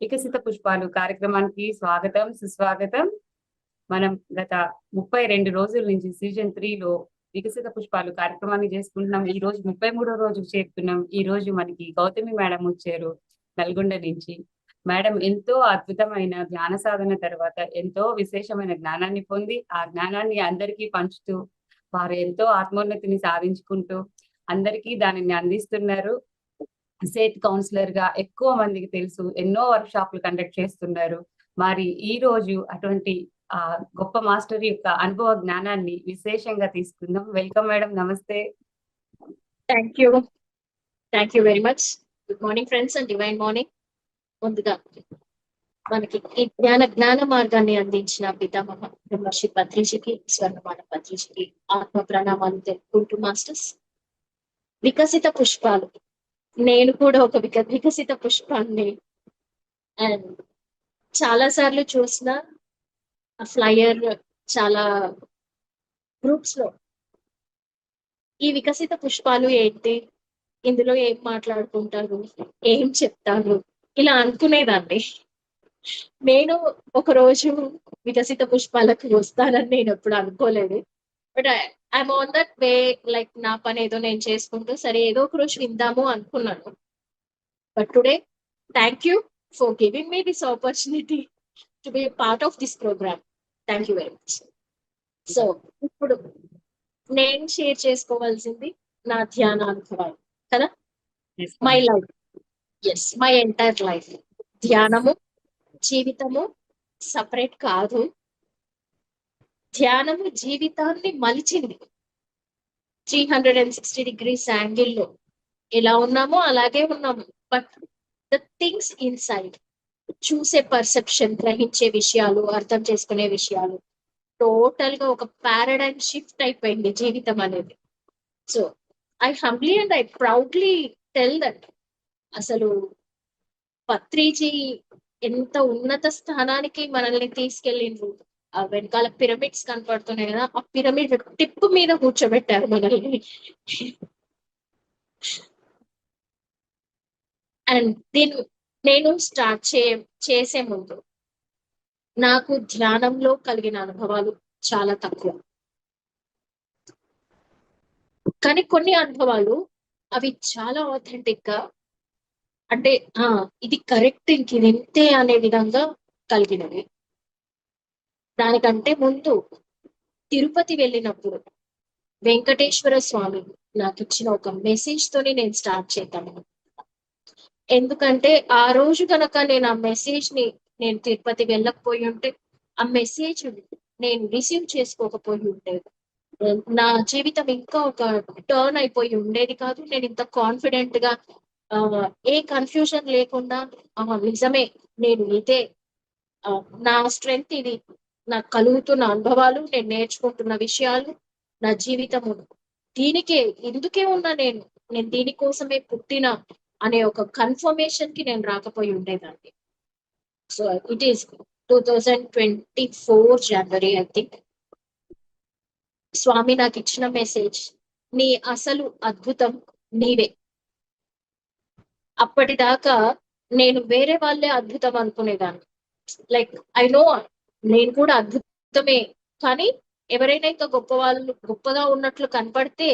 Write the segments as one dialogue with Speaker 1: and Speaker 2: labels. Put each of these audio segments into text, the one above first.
Speaker 1: వికసిత పుష్పాలు కార్యక్రమానికి స్వాగతం, సుస్వాగతం. మనం గత 32 రోజుల నుంచి సీజన్ 3లో వికసిత పుష్పాలు కార్యక్రమాన్ని చేసుకుంటున్నాం. ఈ రోజు 33వ రోజుకు చేరుకున్నాం. ఈ రోజు మనకి గౌతమి మేడం వచ్చారు నల్గొండ నుంచి. మేడం ఎంతో అద్భుతమైన జ్ఞాన సాధన తర్వాత ఎంతో విశేషమైన జ్ఞానాన్ని పొంది ఆ జ్ఞానాన్ని అందరికీ పంచుతూ వారు ఎంతో ఆత్మోన్నతిని సాధించుకుంటూ అందరికీ దానిని అందిస్తున్నారు. సేత్ కౌన్సిలర్ గా ఎక్కువ మందికి తెలుసు, ఎన్నో వర్క్ షాప్లు కండక్ట్ చేస్తున్నారు. మరి ఈ రోజు అటువంటి గొప్ప మాస్టర్ యొక్క అనుభవ జ్ఞానాన్ని విశేషంగా తీసుకుందాం. వెల్కమ్ మేడం, నమస్తే.
Speaker 2: Thank you very much. Good morning friends and divine morning. ముందుగా మనకి ఈ జ్ఞాన మార్గాన్ని అందించిన పితామహ బ్రహ్మర్షి పత్రిజీకి, స్వర్ణమాల పత్రిజీకి ఆత్మ ప్రణామాలు తెలుపుకుంటూ మాస్టర్స్. వికసిత పుష్పాలు, నేను కూడా ఒక వికసిత పుష్పాన్ని. అండ్ చాలా సార్లు చూసిన ఫ్లయర్ చాలా గ్రూప్స్ లో ఈ వికసిత పుష్పాలు ఏంటి, ఇందులో ఏం మాట్లాడుకుంటారు, ఏం చెప్తారు, ఇలా అనుకునేదాన్ని. నేను ఒక రోజు వికసిత పుష్పాలకు వస్తానని నేను ఎప్పుడు అనుకోలేదు. But I'm on that way. Like నా పని ఏదో నేను చేసుకుంటూ సరే ఏదో ఒక రోజు విందాము అనుకున్నాను. But today thank you for giving me this opportunity to be part of this program. Thank you very much. So ఇప్పుడు నేను షేర్ చేసుకోవాల్సింది నా ధ్యాన అనుభవాలు కదా. My life, yes, my entire life. ధ్యానము జీవితము సపరేట్ కాదు. ధ్యానము జీవితాన్ని మలిచింది 360 degrees యాంగిల్లో. ఎలా ఉన్నామో అలాగే ఉన్నాము. బట్ ద థింగ్స్ ఇన్సైడ్, చూసే పర్సెప్షన్, గ్రహించే విషయాలు, అర్థం చేసుకునే విషయాలు టోటల్ గా ఒక పారాడైమ్ షిఫ్ట్ అయిపోయింది జీవితం అనేది. So I humbly and I proudly tell that అసలు పత్రిజీ ఎంత ఉన్నత స్థానానికి మనల్ని తీసుకెళ్ళిండ్రు. ఆ వెనకాల పిరమిడ్స్ కనపడుతున్నాయి కదా, ఆ పిరమిడ్ టిప్ మీద కూర్చోబెట్టారు మనల్ని. అండ్ నేను స్టార్ట్ చేసే ముందు నాకు ధ్యానంలో కలిగిన అనుభవాలు చాలా తక్కువ. కానీ కొన్ని అనుభవాలు అవి చాలా ఆథెంటిక్ గా, అంటే ఇది కరెక్ట్, ఇంక ఇది ఇంతే అనే విధంగా కలిగినవి. దానికంటే ముందు తిరుపతి వెళ్ళినప్పుడు వెంకటేశ్వర స్వామి నాకు ఇచ్చిన ఒక మెసేజ్ తోని నేను స్టార్ట్ చేద్దాము. ఎందుకంటే ఆ రోజు కనుక నేను ఆ మెసేజ్ ని, నేను తిరుపతి వెళ్ళకపోయి ఉంటే, ఆ మెసేజ్ నేను రిసీవ్ చేసుకోకపోయి ఉంటే నా జీవితం ఇంకా ఒక టర్న్ అయిపోయి ఉండేది కాదు. నేను ఇంత కాన్ఫిడెంట్ గా ఏ కన్ఫ్యూజన్ లేకుండా నిజమే, నేను ఇదే, నా స్ట్రెంగ్త్ ఇది, నాకు కలుగుతున్న అనుభవాలు, నేను నేర్చుకుంటున్న విషయాలు, నా జీవితము దీనికే, ఇందుకే ఉన్నా, నేను దీనికోసమే పుట్టిన అనే ఒక కన్ఫర్మేషన్ కి నేను రాకపోయి ఉండేదాన్ని. So it is 2024 January I think. స్వామి నాకు ఇచ్చిన మెసేజ్, నీ అసలు అద్భుతం నీవే. అప్పటిదాకా నేను వేరే వాళ్ళే అద్భుతం అనుకునేదాన్ని. లైక్ ఐ నో నేను కూడా అద్భుతమే, కానీ ఎవరైనా ఇంకా గొప్పగా ఉన్నట్లు కనపడితే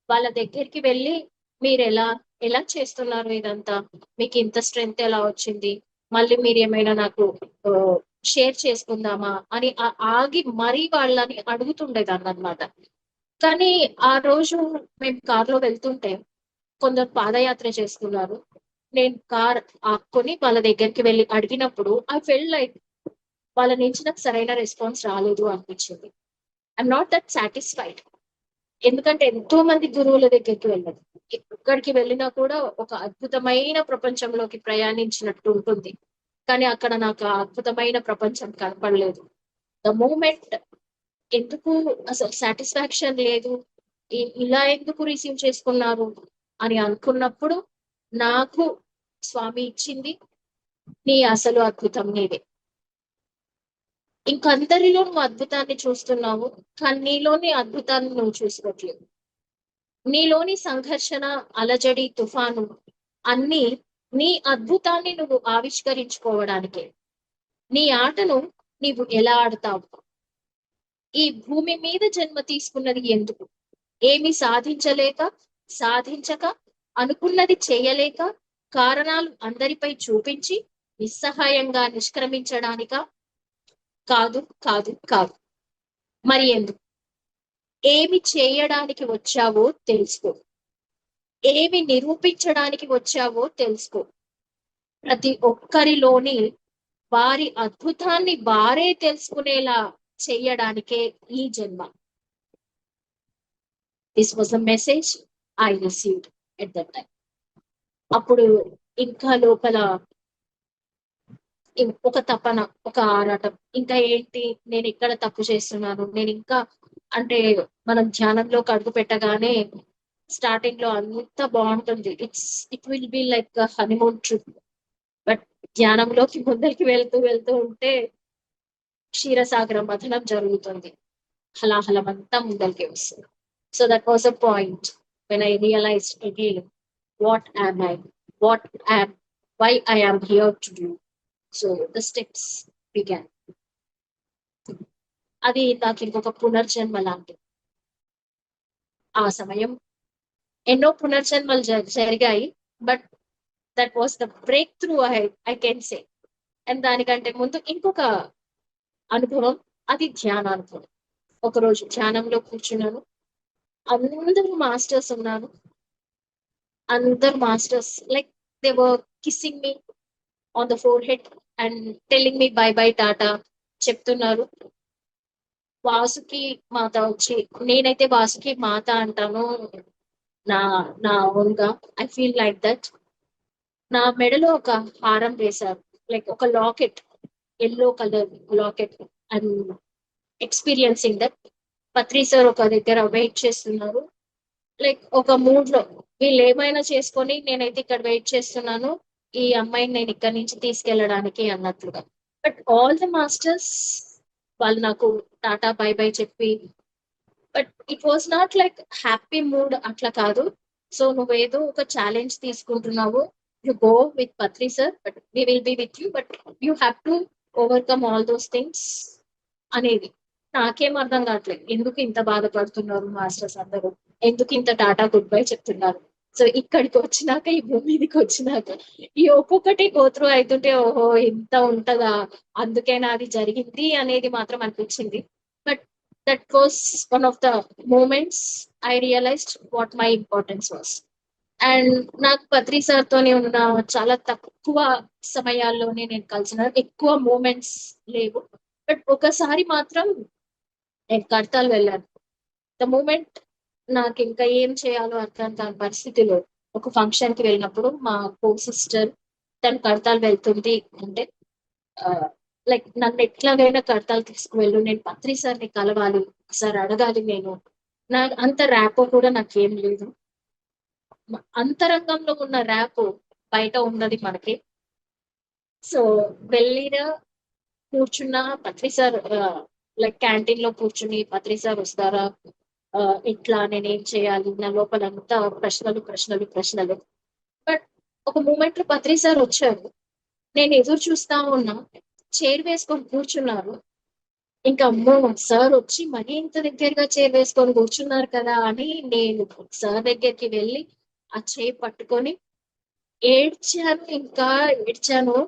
Speaker 2: వాళ్ళ దగ్గరికి వెళ్ళి, మీరు ఎలా చేస్తున్నారు ఇదంతా, మీకు ఇంత స్ట్రెంగ్త్ ఎలా వచ్చింది, మళ్ళీ మీరు ఏమైనా నాకు షేర్ చేసుకుందామా అని ఆగి మరీ వాళ్ళని అడుగుతుండేదాన్ని అనమాట. కానీ ఆ రోజు మేము కార్లో వెళ్తుంటే కొందరు పాదయాత్ర చేస్తున్నారు. నేను కార్ ఆపుకొని వాళ్ళ దగ్గరికి వెళ్ళి అడిగినప్పుడు ఐ ఫెల్ లైక్ వాళ్ళ నుంచి నాకు సరైన రెస్పాన్స్ రాలేదు అనిపించింది. I'm not that satisfied. ఎందుకంటే ఎంతో మంది గురువుల దగ్గరికి వెళ్ళదు, ఎక్కడికి వెళ్ళినా కూడా ఒక అద్భుతమైన ప్రపంచంలోకి ప్రయాణించినట్టు ఉంటుంది. కానీ అక్కడ నాకు ఆ అద్భుతమైన ప్రపంచం కనపడలేదు. ద మూమెంట్ ఎందుకు అసలు సాటిస్ఫాక్షన్ లేదు, ఇలా ఎందుకు రిసీవ్ చేసుకున్నారు అని అనుకున్నప్పుడు నాకు స్వామి ఇచ్చింది, నీ అసలు అద్భుతం నీవే. ఇంకందరిలో నువ్వు అద్భుతాన్ని చూస్తున్నావు, కానీ నీలోని అద్భుతాన్ని నువ్వు చూసుకోవట్లేదు. నీలోని సంఘర్షణ, అలజడి, తుఫాను అన్ని నీ అద్భుతాన్ని నువ్వు ఆవిష్కరించుకోవడానికే. నీ ఆటను నీవు ఎలా ఆడతావు? ఈ భూమి మీద జన్మ తీసుకున్నది ఎందుకు? ఏమి సాధించలేక, సాధించక, అనుకున్నది చేయలేక, కారణాలు అందరిపై చూపించి నిస్సహాయంగా నిష్క్రమించడానికా? కాదు, కాదు, కాదు. మరి ఎందుకు? ఏమి చేయడానికి వచ్చావో తెలుసుకో. ఏమి నిరూపించడానికి వచ్చావో తెలుసుకో. ప్రతి ఒక్కరిలోని వారి అద్భుతాన్ని వారే తెలుసుకునేలా చెయ్యడానికే ఈ జన్మ. This was the message I received at that time. అప్పుడు ఇంకా లోపల ఒక తపన, ఒక ఆరాటం, ఇంకా ఏంటి, నేను ఇక్కడ తప్పు చేస్తున్నాను, నేను ఇంకా అంటే మనం ధ్యానంలోకి అడుగు పెట్టగానే స్టార్టింగ్ లో అంత బాగుంటుంది. It will be like honeymoon trip. But ధ్యానంలోకి ముందరికి వెళ్తూ వెళ్తూ ఉంటే క్షీరసాగర మథనం జరుగుతుంది. హలాహలం అంతా ముందరికి వస్తుంది. So that was a point when I realized again what am I, what am, why I am here to do. So the steps began. అది నాకు ఇంకొక పునర్జన్మ లాంటిది. ఆ సమయం ఎన్నో పునర్జన్మలు జరిగాయి, but that was the break through I can say. And దానికంటే ముందు ఇంకొక అనుభవం, అది ధ్యానానుభవం. ఒకరోజు ధ్యానంలో కూర్చున్నాను, అందరూ మాస్టర్స్ ఉన్నారు. అందరు masters like they were kissing me on the four head and telling me by by Tata చెప్తున్నారు. వాసుకి మాత వచ్చి, నేనైతే వాసుకి మాత అంటాను నా నా ఓన్గా. I feel like that. నా మెడలో ఒక హారం వేశారు, లైక్ ఒక locket, yellow colour locket. And experiencing that. Patri sir ఒక దగ్గర వెయిట్ చేస్తున్నారు, లైక్ ఒక మూడ్ లో వీళ్ళు ఏమైనా చేసుకొని నేనైతే ఇక్కడ వెయిట్ చేస్తున్నాను, ఈ అమ్మాయిని నేను ఇక్కడ నుంచి తీసుకెళ్ళడానికి అన్నట్లుగా. బట్ ఆల్ ద మాస్టర్స్ వాళ్ళు నాకు టాటా బై బై చెప్పి, but it was not like happy mood అట్లా కాదు. సో నువ్వేదో ఒక ఛాలెంజ్ తీసుకుంటున్నావు, you go with Patri sir, but we will be with you, but you have to overcome all those things అనేది. నాకేం అర్థం కావట్లేదు, ఎందుకు ఇంత బాధపడుతున్నారు మాస్టర్స్ అందరూ, ఎందుకు ఇంత టాటా గుడ్ బై చెప్తున్నారు. సో ఇక్కడికి వచ్చినాక, ఈ భూమి మీదకి వచ్చినాక ఈ ఒక్కొక్కటి గోత్రు అవుతుంటే, ఓహో ఇంత ఉంటదా, అందుకేనా అది జరిగింది అనేది మాత్రం అనిపించింది. But that was one of the moments I realized what my importance was. And నాకు పత్రి సార్ తోనే ఉన్న చాలా తక్కువ సమయాల్లోనే నేను కలిసిన ఎక్కువ మూమెంట్స్ లేవు. బట్ ఒకసారి మాత్రం నేను కడతాల్ వెళ్ళాను. ద మూమెంట్ నాకు ఇంకా ఏం చేయాలో అర్థం కాని పరిస్థితిలో ఒక ఫంక్షన్ కి వెళ్ళినప్పుడు మా కో సిస్టర్ తను కడతాల్ వెళ్తుంది అంటే, లైక్ నన్ను ఎట్లాగైనా కడతాల్ తీసుకువెళ్ళు, నేను పత్రి సార్ని కలవాలి, ఒకసారి అడగాలి. నేను అంత ర్యాపో కూడా నాకేం లేదు. అంతరంగంలో ఉన్న ర్యాప్ బయట ఉన్నది మనకి. సో వెళ్ళిన కూర్చున్న పత్రి సార్ లైక్ క్యాంటీన్ లో కూర్చుని, పత్రి సార్ వస్తారా, ఇట్లా నేనేం చేయాలి, నా లోపలంతా ప్రశ్నలు ప్రశ్నలు ప్రశ్నలు. బట్ ఒక మూమెంట్ లో పత్రి సార్ వచ్చారు, నేను ఎదురు చూస్తా ఉన్నా, చైర్ వేసుకొని కూర్చున్నారు. ఇంకా అమ్మో సార్ వచ్చి మరీ ఇంత దగ్గరగా చైర్ వేసుకొని కూర్చున్నారు కదా అని నేను సార్ దగ్గరికి వెళ్ళి ఆ చైర్ పట్టుకొని ఏడ్చాను. ఇంకా ఏడ్చాను,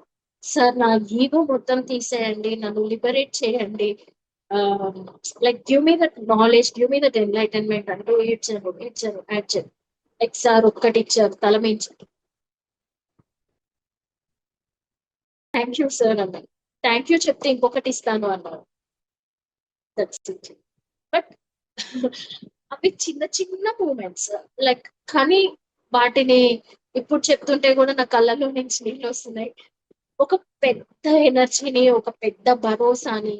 Speaker 2: సార్ నా ఈగో మొత్తం తీసేయండి, నన్ను లిబరేట్ చేయండి, like give me that knowledge, give me that enlightenment అంటూ ఏడ్చాను ఏడ్చాను ఏడ్చాను. లైక్ సార్ ఒక్కటి ఇచ్చారు, తలమించారు. థ్యాంక్ యూ సార్ అన్నారు. థ్యాంక్ యూ చెప్తే ఇంకొకటి ఇస్తాను అన్నారు. That's it. బట్ అవి చిన్న చిన్న మూమెంట్స్ లైక్, కానీ వాటిని ఇప్పుడు చెప్తుంటే కూడా నా కళ్ళలో నుంచి నీళ్ళు వస్తున్నాయి. ఒక పెద్ద ఎనర్జీని, ఒక పెద్ద భరోసాని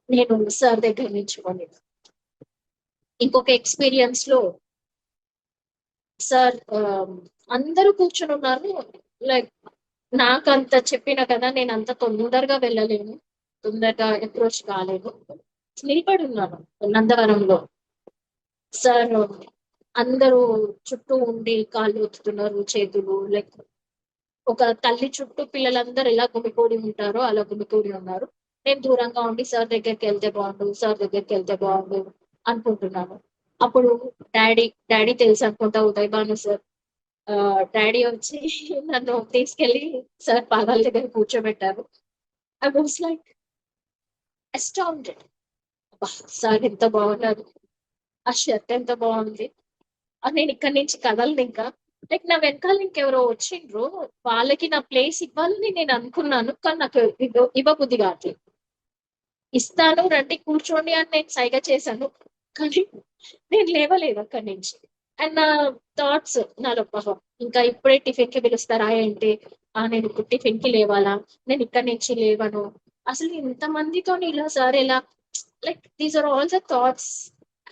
Speaker 2: నేను సార్ దగ్గర నుంచి పొందాను. ఇంకొక ఎక్స్పీరియన్స్ లో సార్ అందరూ కూర్చొని ఉన్నారు, లైక్ నాకు అంత చెప్పిన కదా, నేను అంత తొందరగా వెళ్ళలేను, తొందరగా అప్రోచ్ కాలేదు, నిలబడి ఉన్నాను నందవరంలో. సార్ అందరూ చుట్టూ ఉండి కాళ్ళు ఒత్తుతున్నారు, చేతులు లైక్ ఒక తల్లి చుట్టూ పిల్లలందరూ ఎలా గుమికూడి ఉంటారో అలా గుమికూడి ఉన్నారు. నేను దూరంగా ఉండి సార్ దగ్గరికి వెళ్తే బాగుండు, సార్ దగ్గరికి వెళ్తే బాగుండు అనుకుంటున్నాను. అప్పుడు డాడీ తెలుసు అనుకుంటా, ఉదయ్ భాను సార్. డాడీ వచ్చి నన్ను తీసుకెళ్లి సార్ పాదాల దగ్గర కూర్చోబెట్టారు. I was like astounded. Sir ఎంత బాగున్నారు, ఆ షర్ట్ ఎంత బాగుంది. నేను ఇక్కడి నుంచి కదలను ఇంకా. లైక్ నా వెనకాల ఇంకెవరో వచ్చిండ్రు, వాళ్ళకి నా ప్లేస్ ఇవ్వాలని నేను అనుకున్నాను, కానీ నాకు ఇవ్వబుద్ధి కావట్లేదు. ఇస్తాను రండి కూర్చోండి అని నేను సైగ చేశాను, కానీ నేను లేవలేదు అక్కడి నుంచి. అండ్ నా థాట్స్ నాలో ఇంకా ఇప్పుడే టిఫిన్ కి పిలుస్తారా ఏంటి, నేను ఇప్పుడు టిఫిన్ కి లేవాలా, నేను ఇక్కడి నుంచి లేవను, అసలు ఇంతమందితో ఇలా సార్ ఎలా, like these are all the thoughts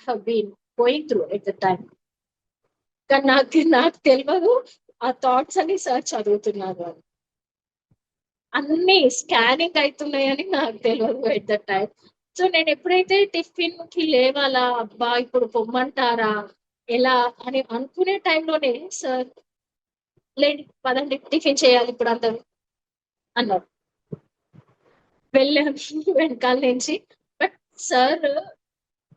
Speaker 2: have been going through at the time. కానీ నాకు తెలియదు ఆ థాట్స్ అన్ని సార్ చదువుతున్నారు అని. అన్ని స్కానింగ్ అవుతున్నాయని నాకు తెలియదు ఎట్ ద టైం. సో నేను ఎప్పుడైతే టిఫిన్ కి లేవాలా, అబ్బా ఇప్పుడు పొమ్మంటారా ఎలా అని అనుకునే టైంలోనే సార్ లేండి పదండి టిఫిన్ చేయాలి ఇప్పుడు అందరూ అన్నారు. వెళ్ళాను వెనకాల నుంచి. బట్ సార్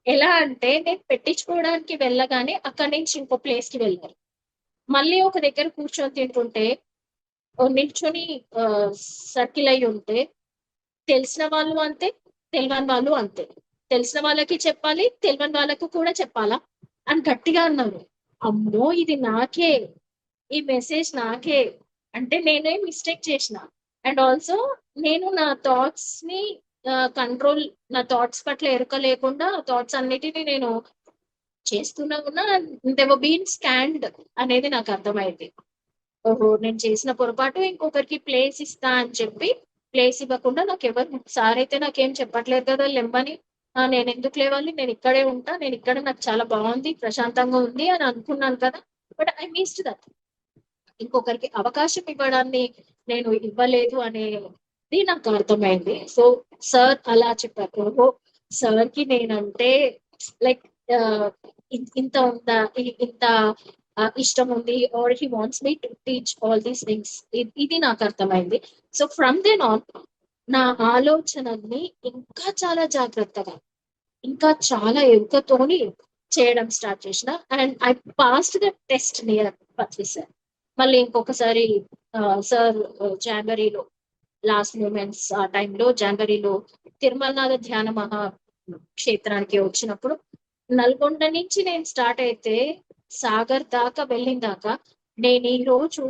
Speaker 2: ఎలా అంటే నేను పెట్టించుకోవడానికి వెళ్ళగానే అక్కడి నుంచి ఇంకో ప్లేస్ కి వెళ్ళారు. మళ్ళీ ఒక దగ్గర కూర్చొని తింటుంటే నిల్చొని సర్కిల్ అయి ఉంటే తెలిసిన వాళ్ళు అంతే, తెలియని వాళ్ళు అంతే. తెలిసిన వాళ్ళకి చెప్పాలి, తెలియని వాళ్ళకు కూడా చెప్పాలా అని గట్టిగా అన్నారు. అమ్మో ఇది నాకే, ఈ మెసేజ్ నాకే, అంటే నేనే మిస్టేక్ చేసిన. అండ్ ఆల్సో నేను నా థాట్స్ ని కంట్రోల్, నా థాట్స్ పట్ల ఎరుక లేకుండా థాట్స్ అన్నిటిని నేను చేస్తున్నా ఉన్నా, దేవర్ బీన్ స్కాన్డ్ అనేది నాకు అర్థమైంది. ఓహో నేను చేసిన పొరపాటు, ఇంకొకరికి ప్లేస్ ఇస్తా అని చెప్పి ప్లేస్ ఇవ్వకుండా, నాకు ఎవరు సార్ అయితే నాకేం చెప్పట్లేదు కదా లెమ్మని, నేను ఎందుకు లేవాలి, నేను ఇక్కడే ఉంటా, నేను ఇక్కడ నాకు చాలా బాగుంది ప్రశాంతంగా ఉంది అని అనుకున్నాను కదా. But I missed that. ఇంకొకరికి అవకాశం ఇవ్వడాన్ని నేను ఇవ్వలేదు అనేది నాకు అర్థమైంది. సో సార్ అలా చెప్పారు. ఓహో సార్ కి నేనంటే లైక్ ఇంత ఉందా, ఇంత ఇష్టం ఉంది, or he wants me to teach all these things, ఇది నాకు అర్థమైంది. సో ఫ్రమ్ దెన్ ఆన్ నా ఆలోచనల్ని ఇంకా చాలా జాగ్రత్తగా, ఇంకా చాలా ఎరుకతోని చేయడం స్టార్ట్ చేసిన. And I passed the test near Patri sir. మళ్ళీ ఇంకొకసారి సార్ జనవరిలో లాస్ట్ మూమెంట్స్ ఆ టైంలో జనవరిలో తిరుమలనాథ ధ్యాన మహా క్షేత్రానికి వచ్చినప్పుడు, నల్గొండ నుంచి నేను స్టార్ట్ అయితే సాగర్ దాకా వెళ్ళిన దాకా నేను ఈ రోజు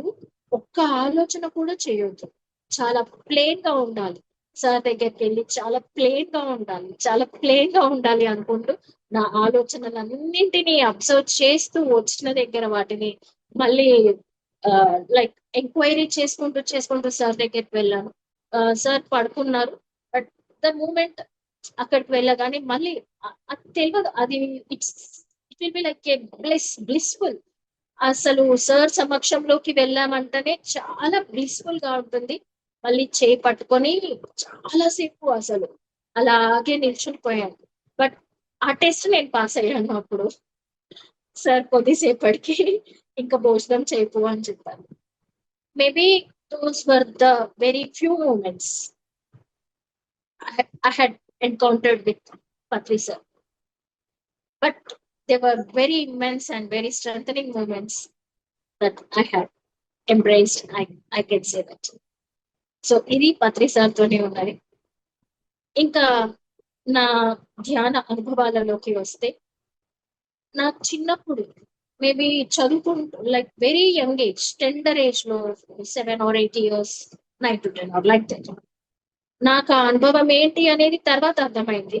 Speaker 2: ఒక్క ఆలోచన కూడా చేయొద్దు, చాలా ప్లేన్ గా ఉండాలి, సార్ దగ్గరికి వెళ్ళి చాలా ప్లేన్ గా ఉండాలి, చాలా ప్లేన్ గా ఉండాలి అనుకుంటూ నా ఆలోచనలన్నింటినీ అబ్జర్వ్ చేస్తూ వచ్చిన దగ్గర వాటిని మళ్ళీ లైక్ ఎంక్వైరీ చేసుకుంటూ సార్ దగ్గరికి వెళ్ళాను. సార్ పడుకున్నారు. బట్ ద మూమెంట్ అక్కడికి వెళ్ళగానే మళ్ళీ అది తెలియదు, అది it will be like A blissful. అసలు సార్ సమక్షంలోకి వెళ్ళామంటేనే చాలా బ్లిస్ఫుల్ గా ఉంటుంది. మళ్ళీ చేయి పట్టుకొని చాలా సేపు అసలు అలాగే నిల్చునిపోయాను. బట్ ఆ టెస్ట్ నేను పాస్ అయ్యాను. అప్పుడు సార్ కొద్దిసేపటికి ఇంకా భోజనం చేయకు అని చెప్పారు. Maybe those were the very few moments I had encountered with Patri sir. But they were very immense and very strengthening moments that I had embraced. I can say that. So, ఇది పత్రి sir తోనే ఉన్నది. ఇంకా నా ధ్యాన అనుభవాలలోకి వస్తే, నాకు చిన్నప్పుడు maybe చదువుకుంటూ like very young age, tender age లో 7 or 8 years, 9 to 10 or like that, నాకు ఆ అనుభవం ఏంటి అనేది తర్వాత అర్థమైంది.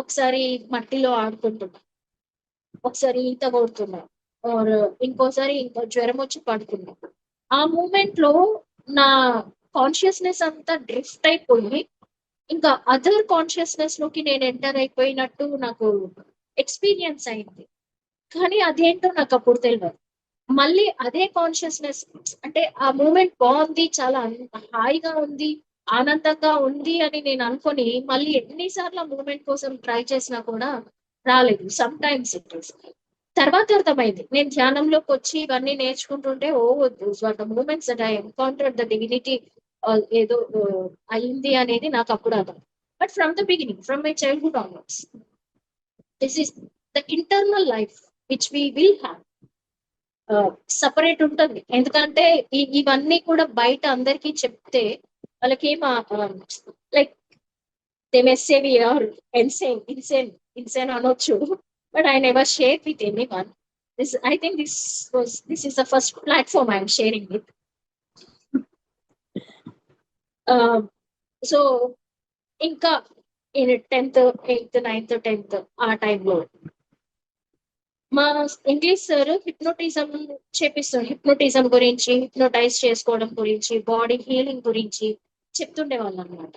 Speaker 2: ఒకసారి మట్టిలో ఆడుకుంటున్నా, ఒకసారి ఈత కొడుతున్నా, ఆర్ ఇంకోసారి ఇంకా జ్వరం వచ్చి పడుతున్నా. ఆ మూమెంట్ లో నా కాన్షియస్నెస్ అంతా డ్రిఫ్ట్ అయిపోయి ఇంకా అదర్ కాన్షియస్నెస్ లోకి నేను ఎంటర్ అయిపోయినట్టు నాకు ఎక్స్పీరియన్స్ అయింది. కానీ అదేంటో నాకు అప్పుడు తెలియదు. మళ్ళీ అదే కాన్షియస్నెస్, అంటే ఆ మూమెంట్ బాగుంది, చాలా హాయిగా ఉంది, ఆనందంగా ఉంది అని నేను అనుకొని మళ్ళీ ఎన్నిసార్లు ఆ మూమెంట్ కోసం ట్రై చేసినా కూడా రాలేదు. Sometimes it is. తర్వాత అర్థమైంది నేను ధ్యానంలోకి వచ్చి ఇవన్నీ నేర్చుకుంటుంటే oh those are the moments that I encountered the divinity ఏదో అయింది అనేది నాకు అప్పుడు అర్థం. But from the beginning from my childhood onwards this is the internal life which we will have. Separate ఉంటుంది, ఎందుకంటే ఇవన్నీ కూడా బయట అందరికీ చెప్తే వాళ్ళకి ఏం like they may say we are insane అనొచ్చు. But I never shared with anyone. I think this is the first platform I'm sharing with. So, ఇంకా in 10th, 8th, 9th, 10th ఆ టైంలో మా ఇంగ్లీష్ సార్ హిప్నోటిజం చేపిస్తుంది. హిప్నోటిజం గురించి, hypnotise చేసుకోవడం గురించి, body healing గురించి చెప్తుండే వాళ్ళు అనమాట.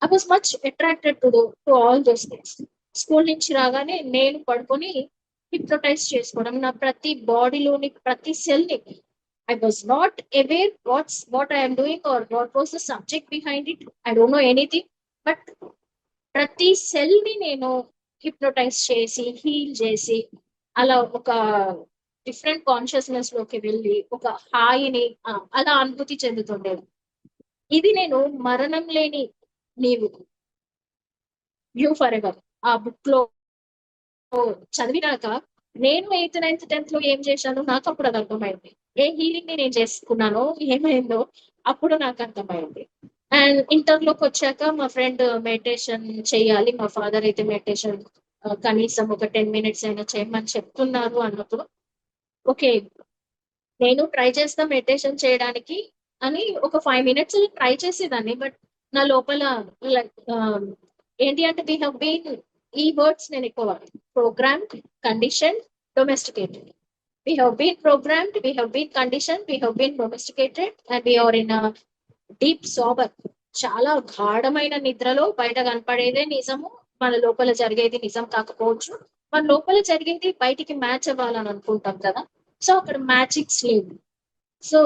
Speaker 2: I was much attracted to all those things. School నుంచి రాగానే నేను పడుకొని హిప్నోటైజ్ చేసుకోవడం, నా ప్రతి బాడీలోని ప్రతి సెల్ ని I was not aware what I'm doing or what was the subject behind it. I don't know anything, but ప్రతి సెల్ ని నేను హిప్నోటైజ్ చేసి హీల్ చేసి అలా ఒక డిఫరెంట్ కాన్షియస్నెస్ లోకి వెళ్ళి ఒక హాయిని అలా అనుభూతి చెందుతుండేది. ఇది నేను మరణం లేని నీవు వ్యూ ఫర్ ఎవర్ ఆ బుక్ లో చదివినాక నేను 8th, 9th, 10th లో ఏం చేశాను నాకు అప్పుడు అది అర్థమైంది. ఏ హీలింగ్ ని నేను చేసుకున్నానో ఏమైందో అప్పుడు నాకు అర్థమైంది. అండ్ ఇంటర్ లోకి వచ్చాక మా ఫ్రెండ్ మెడిటేషన్ చేయాలి, మా ఫాదర్ అయితే మెడిటేషన్ కనీసం ఒక 10 minutes అయినా చేయమని చెప్తున్నారు అన్నప్పుడు ఓకే నేను ట్రై చేస్తా మెడిటేషన్ చేయడానికి అని ఒక 5 minutes ట్రై చేసేదాన్ని. బట్ నా లోపల ఏంటి అంటే వీ హ్యావ్ బీన్ ఈ వర్డ్స్ నేను ఎక్కువ programmed, condition, domesticated. We have been programmed, we have been conditioned, we have been domesticated, and we are in a deep sober. చాలా గాఢమైన నిద్రలో బయట కనపడేదే నిజము, మన లోపల జరిగేది నిజం కాకపోవచ్చు. మన లోపల జరిగేది బయటికి మ్యాచ్ అవ్వాలని అనుకుంటాం కదా, సో అక్కడ మ్యాజిక్స్ లేవు. సో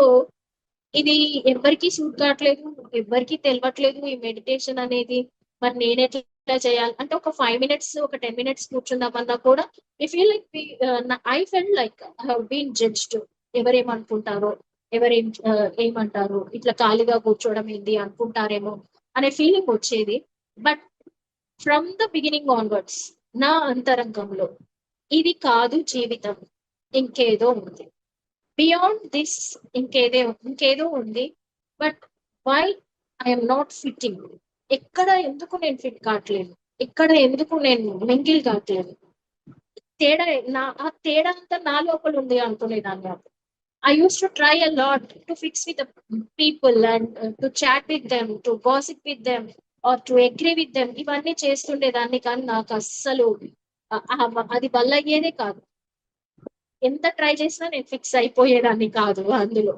Speaker 2: ఇది ఎవరికి సూట్ కావట్లేదు, ఎవరికి తెలియట్లేదు ఈ మెడిటేషన్ అనేది. మరి నేను ఎట్లా చేయాలి అంటే ఒక 5 minutes, ఒక 10 minutes కూర్చుందామన్నా కూడా I feel like I fell like I have been judged. ఎవరేమనుకుంటారో, ఏమంటారు, ఇట్లా ఖాళీగా కూర్చోవడం ఏంది అనుకుంటారేమో అనే ఫీలింగ్ వచ్చేది. But from the beginning onwards నా అంతరంగంలో ఇది కాదు జీవితం, ఇంకేదో ఉంది, బియాండ్ దిస్ ఇంకేదో ఉంది. But why I'm not fitting, ఎక్కడ ఎందుకు నేను ఫిట్ కావట్లేదు, ఎక్కడ ఎందుకు నేను మింగిల్ కావట్లేదు, తేడా ఆ తేడా అంతా నా లోపల ఉంది అనుకునేదాన్ని. I used to try a lot to fix with the people and to chat with them, to gossip with them or to agree with them. ఇవన్నీ చేస్తుండేదాన్ని, కానీ నాకు అస్సలు అది వల్ల అయ్యేదే కాదు. ఎంత ట్రై చేసినా నేను ఫిక్స్ అయిపోయేదాన్ని కాదు అందులో.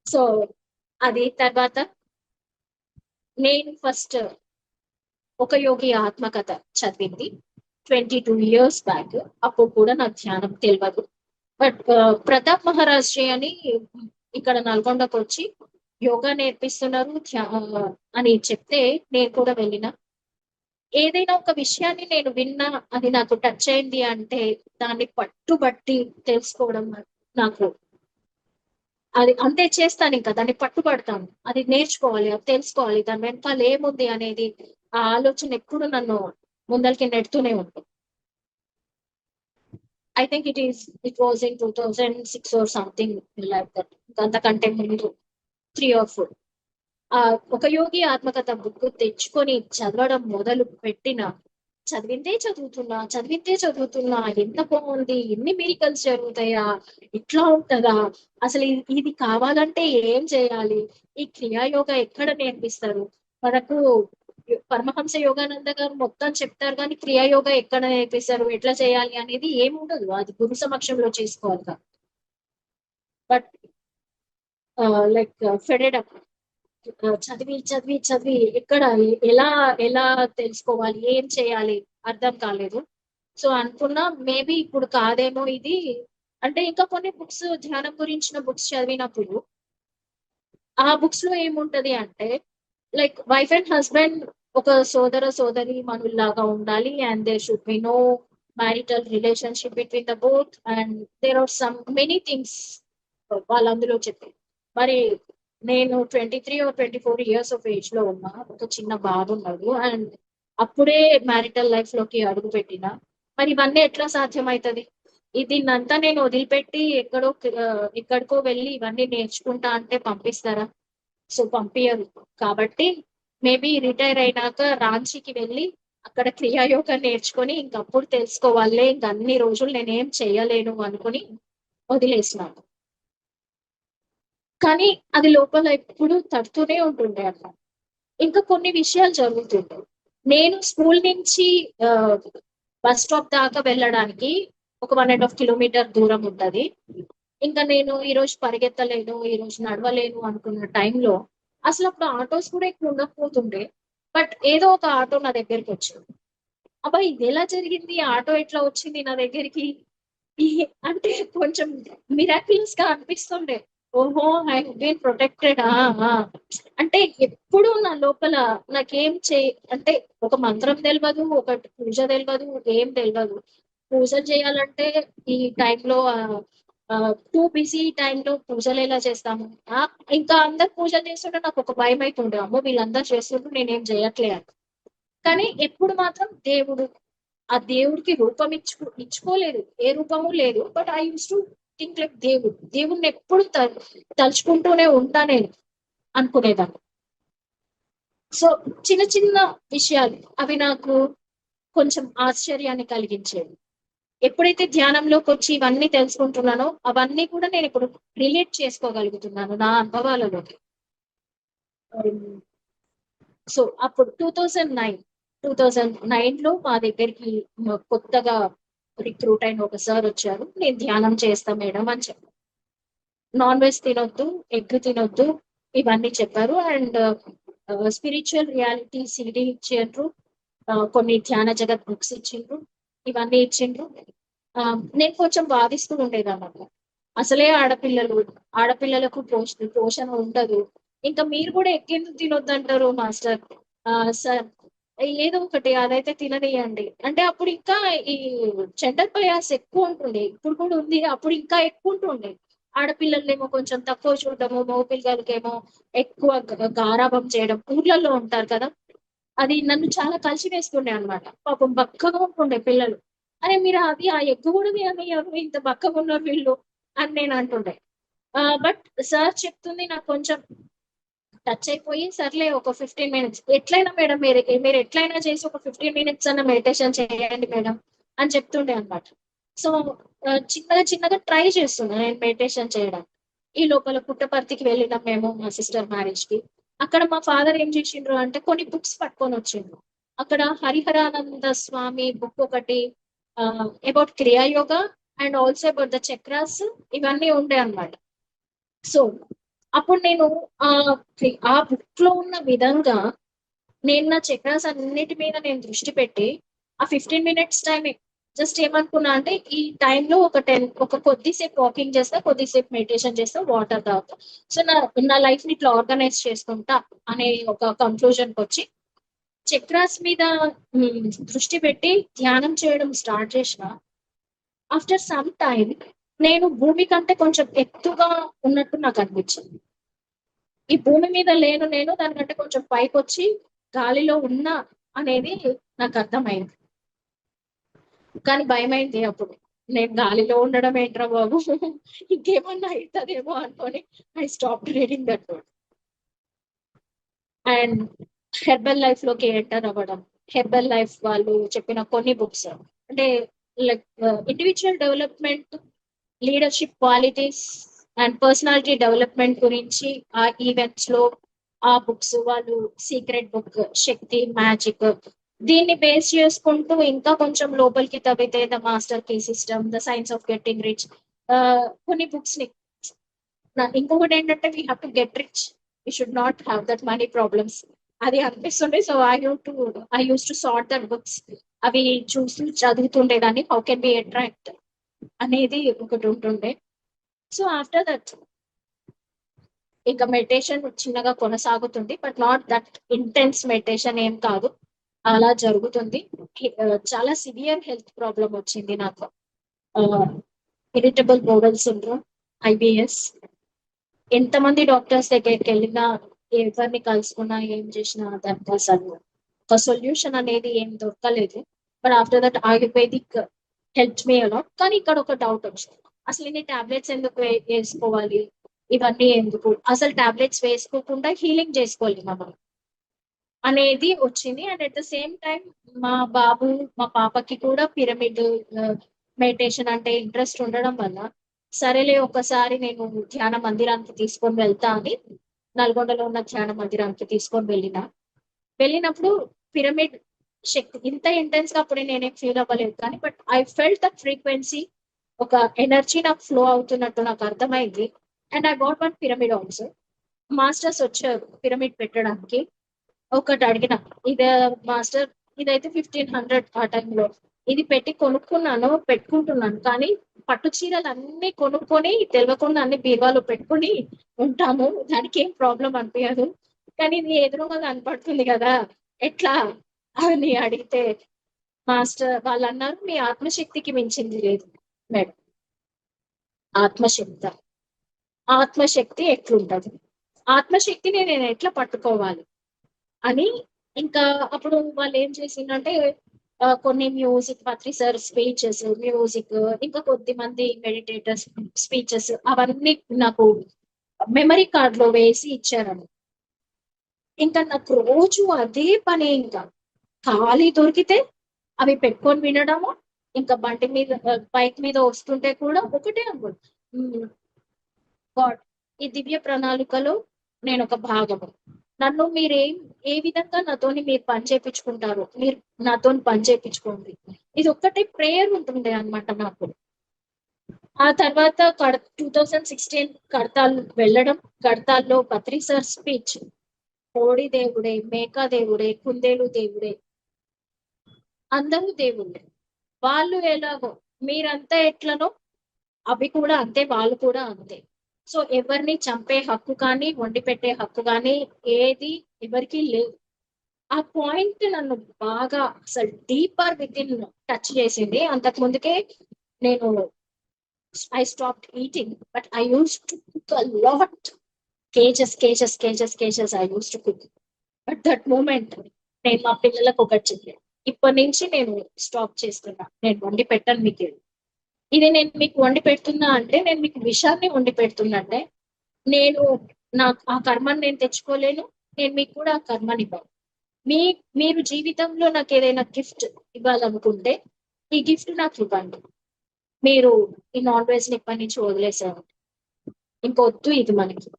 Speaker 2: సో అది తర్వాత నేను ఫస్ట్ ఒక యోగి ఆత్మకథ చదివింది 22 years బ్యాక్. అప్పుడు కూడా నాకు ధ్యానం తెలియదు. బట్ ప్రతాప్ మహారాజ్ జీ అని ఇక్కడ నల్గొండకు వచ్చి యోగా నేర్పిస్తున్నారు అని చెప్తే నేను కూడా వెళ్ళిన. ఏదైనా ఒక విషయాన్ని నేను విన్నా, అది నాకు టచ్ అయింది అంటే దాన్ని పట్టుబట్టి తెలుసుకోవడం నాకు అది అంతే చేస్తాను. ఇంకా దాన్ని పట్టుబడతాను, అది నేర్చుకోవాలి, అది తెలుసుకోవాలి, దాని వెనకాల ఏముంది అనేది ఆ ఆలోచన ఎప్పుడు నన్ను ముందరికి నెడుతూనే ఉంటుంది. I think it was in 2006 or something like that. అంతకంటే ముందు 3 or 4 ఒక యోగి ఆత్మకథ బుక్ తెచ్చుకొని చదవడం మొదలు పెట్టిన చదివిందే చదువుతున్నా ఎంత బాగుంది, ఎన్ని మిరికల్స్ జరుగుతాయా, ఇట్లా ఉంటుందా, అసలు ఇది కావాలంటే ఏం చేయాలి, ఈ క్రియాయోగా ఎక్కడ నేర్పిస్తారు మనకు. పరమహంస యోగానంద గారు మొత్తం చెప్తారు, కానీ క్రియాయోగా ఎక్కడ నేర్పిస్తారు, ఎట్లా చేయాలి అనేది ఏముండదు, అది గురు సమక్షంలో చేసుకోవాలి. బట్ లైక్ ఫెడెడ్ చదివి ఎక్కడ ఎలా తెలుసుకోవాలి, ఏం చేయాలి అర్థం కాలేదు. సో అనుకున్నా మేబీ ఇప్పుడు కాదేమో ఇది అంటే. ఇంకా కొన్ని బుక్స్ ధ్యానం గురించిన బుక్స్ చదివినప్పుడు ఆ బుక్స్ లో ఏముంటది అంటే లైక్ వైఫ్ అండ్ హస్బెండ్ ఒక సోదరి మనుల్లాగా ఉండాలి, and there should be no marital relationship between the both, and there are some many things వాళ్ళు అందులో చెప్పారు. మరి నేను 23 or 24 years of age లో ఉన్నా, ఒక చిన్న బాబు ఉన్నాడు, అండ్ అప్పుడే మ్యారిటల్ లైఫ్ లోకి అడుగు పెట్టిన, మరి ఇవన్నీ ఎట్లా సాధ్యమవుతుంది? దీన్నంతా నేను వదిలిపెట్టి ఎక్కడికో వెళ్ళి ఇవన్నీ నేర్చుకుంటా అంటే పంపిస్తారా? సో పంపించరు. కాబట్టి మేబీ రిటైర్ అయినాక రాంచీకి వెళ్ళి అక్కడ క్రియాయోగ నేర్చుకొని ఇంకప్పుడు తెలుసుకోవాలే, ఇంక అన్ని రోజులు నేనేం చెయ్యలేను అనుకుని వదిలేసినాను. కానీ అది లోపల ఎప్పుడు తడుతూనే ఉంటుండే అన్నమాట. ఇంకా కొన్ని విషయాలు జరుగుతుండే. నేను స్కూల్ నుంచి బస్ స్టాప్ దాకా వెళ్ళడానికి ఒక 1.5 కిలోమీటర్ దూరం ఉంటది. ఇంకా నేను ఈ రోజు పరిగెత్తలేను, ఈ రోజు నడవలేను అనుకున్న టైంలో అసలు అప్పుడు ఆటోస్ కూడా ఎక్కువ ఉండకపోతుండే. బట్ ఏదో ఒక ఆటో నా దగ్గరికి వచ్చింది. అబ్బా, ఇది ఎలా జరిగింది, ఆటో ఎట్లా వచ్చింది నా దగ్గరికి అంటే కొంచెం మిరాకిల్స్ గా అనిపిస్తుండే. ఓహో, ఐ బీన్ ప్రొటెక్టెడ్. అంటే ఎప్పుడు నా లోపల నాకేం అంటే ఒక మంత్రం తెలియదు, ఒక పూజ తెలియదు, ఏం తెలియదు. పూజలు చేయాలంటే ఈ టైంలో టూ బిజీ టైంలో పూజలు ఎలా చేస్తాము? ఇంకా అందరు పూజలు చేస్తుంటే నాకు ఒక భయం అవుతుండే, అమ్మో వీళ్ళందరూ చేస్తుంటే నేనేం చేయట్లే అని. కానీ ఎప్పుడు మాత్రం దేవుడు, ఆ దేవుడికి రూపం ఇచ్చుకోలేదు, ఏ రూపము లేదు. But I use to think like దేవుడిని ఎప్పుడు తలుచుకుంటూనే ఉంటా నేను అనుకునేదాన్ని. సో చిన్న చిన్న విషయాలు అవి నాకు కొంచెం ఆశ్చర్యాన్ని కలిగించేవి. ఎప్పుడైతే ధ్యానంలోకి వచ్చి ఇవన్నీ తెలుసుకుంటున్నానో అవన్నీ కూడా నేను ఇప్పుడు రిలేట్ చేసుకోగలుగుతున్నాను నా అనుభవాలలోకి. సో అప్పుడు 2009 లో మా దగ్గరికి కొత్తగా రిక్రూట్ అయిన ఒక సార్ వచ్చారు. నేను ధ్యానం చేస్తా మేడం అని చెప్పారు. నాన్ వెజ్ తినొద్దు, ఎగ్ తినొద్దు, ఇవన్నీ చెప్పారు. అండ్ స్పిరిచువల్ రియాలిటీ సిడి ఇచ్చిండ్రు, కొన్ని ధ్యాన జగత్ బుక్స్ ఇచ్చిండ్రు, ఇవన్నీ ఇచ్చిండ్రు. నేను కొంచెం వాదిస్తూ ఉండేదన్నమాట. అసలే ఆడపిల్లలకు పోషణ ఉండదు, ఇంకా మీరు కూడా ఎక్కేందుకు తినొద్దు అంటారు మాస్టర్. సార్ ఏదో ఒకటి అదైతే తిననియండి అంటే. అప్పుడు ఇంకా ఈ జెండర్ బయాస్ ఎక్కువ ఉంటుండే, ఇప్పుడు కూడా ఉంది, అప్పుడు ఇంకా ఎక్కువ ఉంటుండే. ఆడపిల్లలేమో కొంచెం తక్కువ చూడడము, మగపిల్లలకేమో ఎక్కువ గారాబం చేయడం, ఊర్లలో ఉంటారు కదా. అది నన్ను చాలా కలిసి వేస్తుండే అనమాట. పాపం బక్కగా ఉంటుండే పిల్లలు. అరే మీరు అది ఆ ఎగ్గు కూడా తిననియ్యరు, ఇంత బక్కగా ఉన్నారు వీళ్ళు అని నేను అంటుండే. బట్ సార్ చెప్తుంది నాకు కొంచెం టచ్ అయిపోయి, సర్లే ఒక 15 minutes ఎట్లయినా మేడం, మీరు ఎట్లయినా చేసి ఒక 15 minutes అన్న మెడిటేషన్ చేయండి మేడం అని చెప్తుండే అనమాట. సో చిన్నగా ట్రై చేస్తున్నా నేను మెడిటేషన్ చేయడం. ఈ లోపల పుట్టపర్తికి వెళ్ళినాం మేము మా సిస్టర్ మ్యారేజ్ కి. అక్కడ మా ఫాదర్ ఏం చేసిండ్రు అంటే కొన్ని బుక్స్ పట్టుకొని వచ్చిండ్రు. అక్కడ హరిహరానంద స్వామి బుక్ ఒకటి, about Kriya Yoga and also about the chakras, ఇవన్నీ ఉండే అన్నమాట. సో అప్పుడు నేను ఆ బుక్ లో ఉన్న విధంగా నేను నా చక్రాస్ అన్నిటి మీద నేను దృష్టి పెట్టి ఆ 15 minutes టైం జస్ట్ ఏమనుకున్నా అంటే, ఈ టైంలో ఒక కొద్దిసేపు వాకింగ్ చేస్తా, కొద్దిసేపు మెడిటేషన్ చేస్తా, వాటర్ తాగుతా. సో నా లైఫ్ ని ఇట్లా ఆర్గనైజ్ చేసుకుంటా అనే ఒక కన్క్లూజన్కి వచ్చి చక్రాస్ మీద దృష్టి పెట్టి ధ్యానం చేయడం స్టార్ట్ చేసిన. ఆఫ్టర్ సమ్ టైం నేను భూమి కంటే కొంచెం ఎత్తుగా ఉన్నట్టు నాకు అనిపించింది. ఈ భూమి మీద నేను దానికంటే కొంచెం పైకి వచ్చి గాలిలో ఉన్నా అనేది నాకు అర్థమైంది. కానీ భయమైంది అప్పుడు. నేను గాలిలో ఉండడం ఏంట్రా బాబు, ఇంకేమన్నా అవుతుందేమో అనుకొని I stop reading that word. And Herbalife లోకి ఎంటర్ అవ్వడం. హెర్బల్ లైఫ్ వాళ్ళు చెప్పిన కొన్ని బుక్స్ అంటే like individual development, leadership qualities and personality development గురించి ఆ ఈవెంట్స్ లో ఆ బుక్స్ వాళ్ళు, సీక్రెట్ బుక్, శక్తి, మ్యాజిక్, దీన్ని బేస్ చేసుకుంటూ ఇంకా కొంచెం లోపలికి తవ్వితే the master key system, the science of getting rich, కొన్ని బుక్స్ ని. ఇంకొకటి ఏంటంటే we have to get rich, we should not have that money problems అది అనిపిస్తుండే. So I use to sort that books. అవి చూస్తూ చదువుతుండేదాన్ని. హౌ కెన్ బి అట్రాక్ట్ అనేది ఒకటి ఉంటుండే. సో ఆఫ్టర్ దట్ ఇంకా మెడిటేషన్ చిన్నగా కొనసాగుతుంది, but not that intense meditation ఏం కాదు. అలా జరుగుతుంది. చాలా సివియర్ హెల్త్ ప్రాబ్లం వచ్చింది నాకు. Irritable bowel syndrome, IBS. ఎంతమంది డాక్టర్స్ దగ్గరికి వెళ్ళినా, ఎవరిని కలుసుకున్నా, ఏం చేసినా దానికి అసలు ఒక సొల్యూషన్ అనేది ఏం దొరకలేదు. But after that ayurvedic help me a lot. కానీ ఇక్కడ ఒక డౌట్ వచ్చింది, అసలు ఇన్ని టాబ్లెట్స్ ఎందుకు వేసుకోవాలి, ఇవన్నీ ఎందుకు, అసలు టాబ్లెట్స్ వేసుకోకుండా హీలింగ్ చేసుకోవాలి మనం అనేది వచ్చింది. And at the same time మా పాపకి కూడా పిరమిడ్ మెడిటేషన్ అంటే ఇంట్రెస్ట్ ఉండడం వల్ల, సరేలే ఒకసారి నేను ధ్యాన మందిరానికి తీసుకొని వెళ్తా అని నల్గొండలో ఉన్న ధ్యాన మందిరానికి తీసుకొని వెళ్ళినప్పుడు పిరమిడ్ శక్తి ఇంత ఇంటెన్స్ గా అప్పుడే నేనేం ఫీల్ అవ్వలేదు, కానీ but I felt that frequency, ఒక ఎనర్జీ నాకు ఫ్లో అవుతున్నట్టు నాకు అర్థమైంది. And I got one pyramid also. Masters వచ్చారు పిరమిడ్ పెట్టడానికి. ఒకటి అడిగిన, ఇదే మాస్టర్, ఇదైతే 1500 ఆ టైంలో, ఇది కొనుక్కున్నాను, పెట్టుకుంటున్నాను, కానీ పట్టు చీరలు అన్ని కొనుక్కొని తెలియకుండా అన్ని బీరువాలో పెట్టుకొని ఉంటాము, దానికి ఏం ప్రాబ్లం అనిపించదు, కానీ ఇది ఎదురుగా కనపడుతుంది కదా, ఎట్లా అని అడిగితే మాస్టర్ వాళ్ళు అన్నారు, మీ ఆత్మశక్తికి మించింది లేదు మేడం. ఆత్మశక్తి ఆత్మశక్తి ఎట్లుంటది, ఆత్మశక్తిని నేను ఎట్లా పట్టుకోవాలి అని. ఇంకా అప్పుడు వాళ్ళు ఏం చేసిందంటే, కొన్ని మ్యూజిక్, పత్రి సార్ స్పీచెస్, మ్యూజిక్, ఇంకా కొద్ది మంది మెడిటేటర్స్ స్పీచెస్, అవన్నీ నాకు మెమరీ కార్డ్ లో వేసి ఇచ్చారని. ఇంకా నాకు రోజు అదే పని, ఇంకా ఖాళీ దొరికితే అవి పెట్టుకొని వినడము. ఇంకా బండి మీద బైక్ మీద వస్తుంటే కూడా ఒకటే అనుకో, గాడ్, ఈ దివ్య ప్రణాళికలో నేను ఒక భాగము, నన్ను మీరు ఏ విధంగా నాతోని మీరు పని చేయించుకుంటారు, మీరు నాతో పని చేయించుకోండి. ఇది ఒక్కటే ప్రేయర్ ఉంటుండే అనమాట నాకు. ఆ తర్వాత 2016 కడతాల్ వెళ్ళడం, కడతాల్లో పత్రి సార్ స్పీచ్, కోడి దేవుడే, మేకా దేవుడే, కుందేలు దేవుడే, అందరూ దేవుడే, వాళ్ళు ఎలాగో మీరంతా ఎట్లనో అవి కూడా అంతే, వాళ్ళు కూడా అంతే. సో ఎవరిని చంపే హక్కు కానీ, వండి పెట్టే హక్కు కానీ ఏది ఎవరికి లేదు. ఆ పాయింట్ నన్ను బాగా అసలు డీపర్ విత్ ఇన్ టచ్ చేసింది. అంతకు ముందుకే నేను I stop eating, but I use to cook a lot, కేజెస్ I use to cook. But that moment నేను మా పిల్లలకు ఒకటి చెప్పాను, ఇప్పటి నుంచి నేను స్టాప్ చేస్తున్నా, నేను వండి పెట్టాను మీకు. ఇది నేను మీకు వండి పెడుతున్నా అంటే, నేను మీకు విషయాన్ని వండి పెడుతున్నా అంటే, నేను నాకు ఆ కర్మని నేను తెచ్చుకోలేను, నేను మీకు కూడా ఆ కర్మని ఇవ్వను. మీరు జీవితంలో నాకు ఏదైనా గిఫ్ట్ ఇవ్వాలనుకుంటే, ఈ గిఫ్ట్ నాకు ఇవ్వండి. మీరు ఈ నాన్ వెజ్ ని ఇప్పటి నుంచి వదిలేసారు, ఇంకొద్దు ఇది మనకి.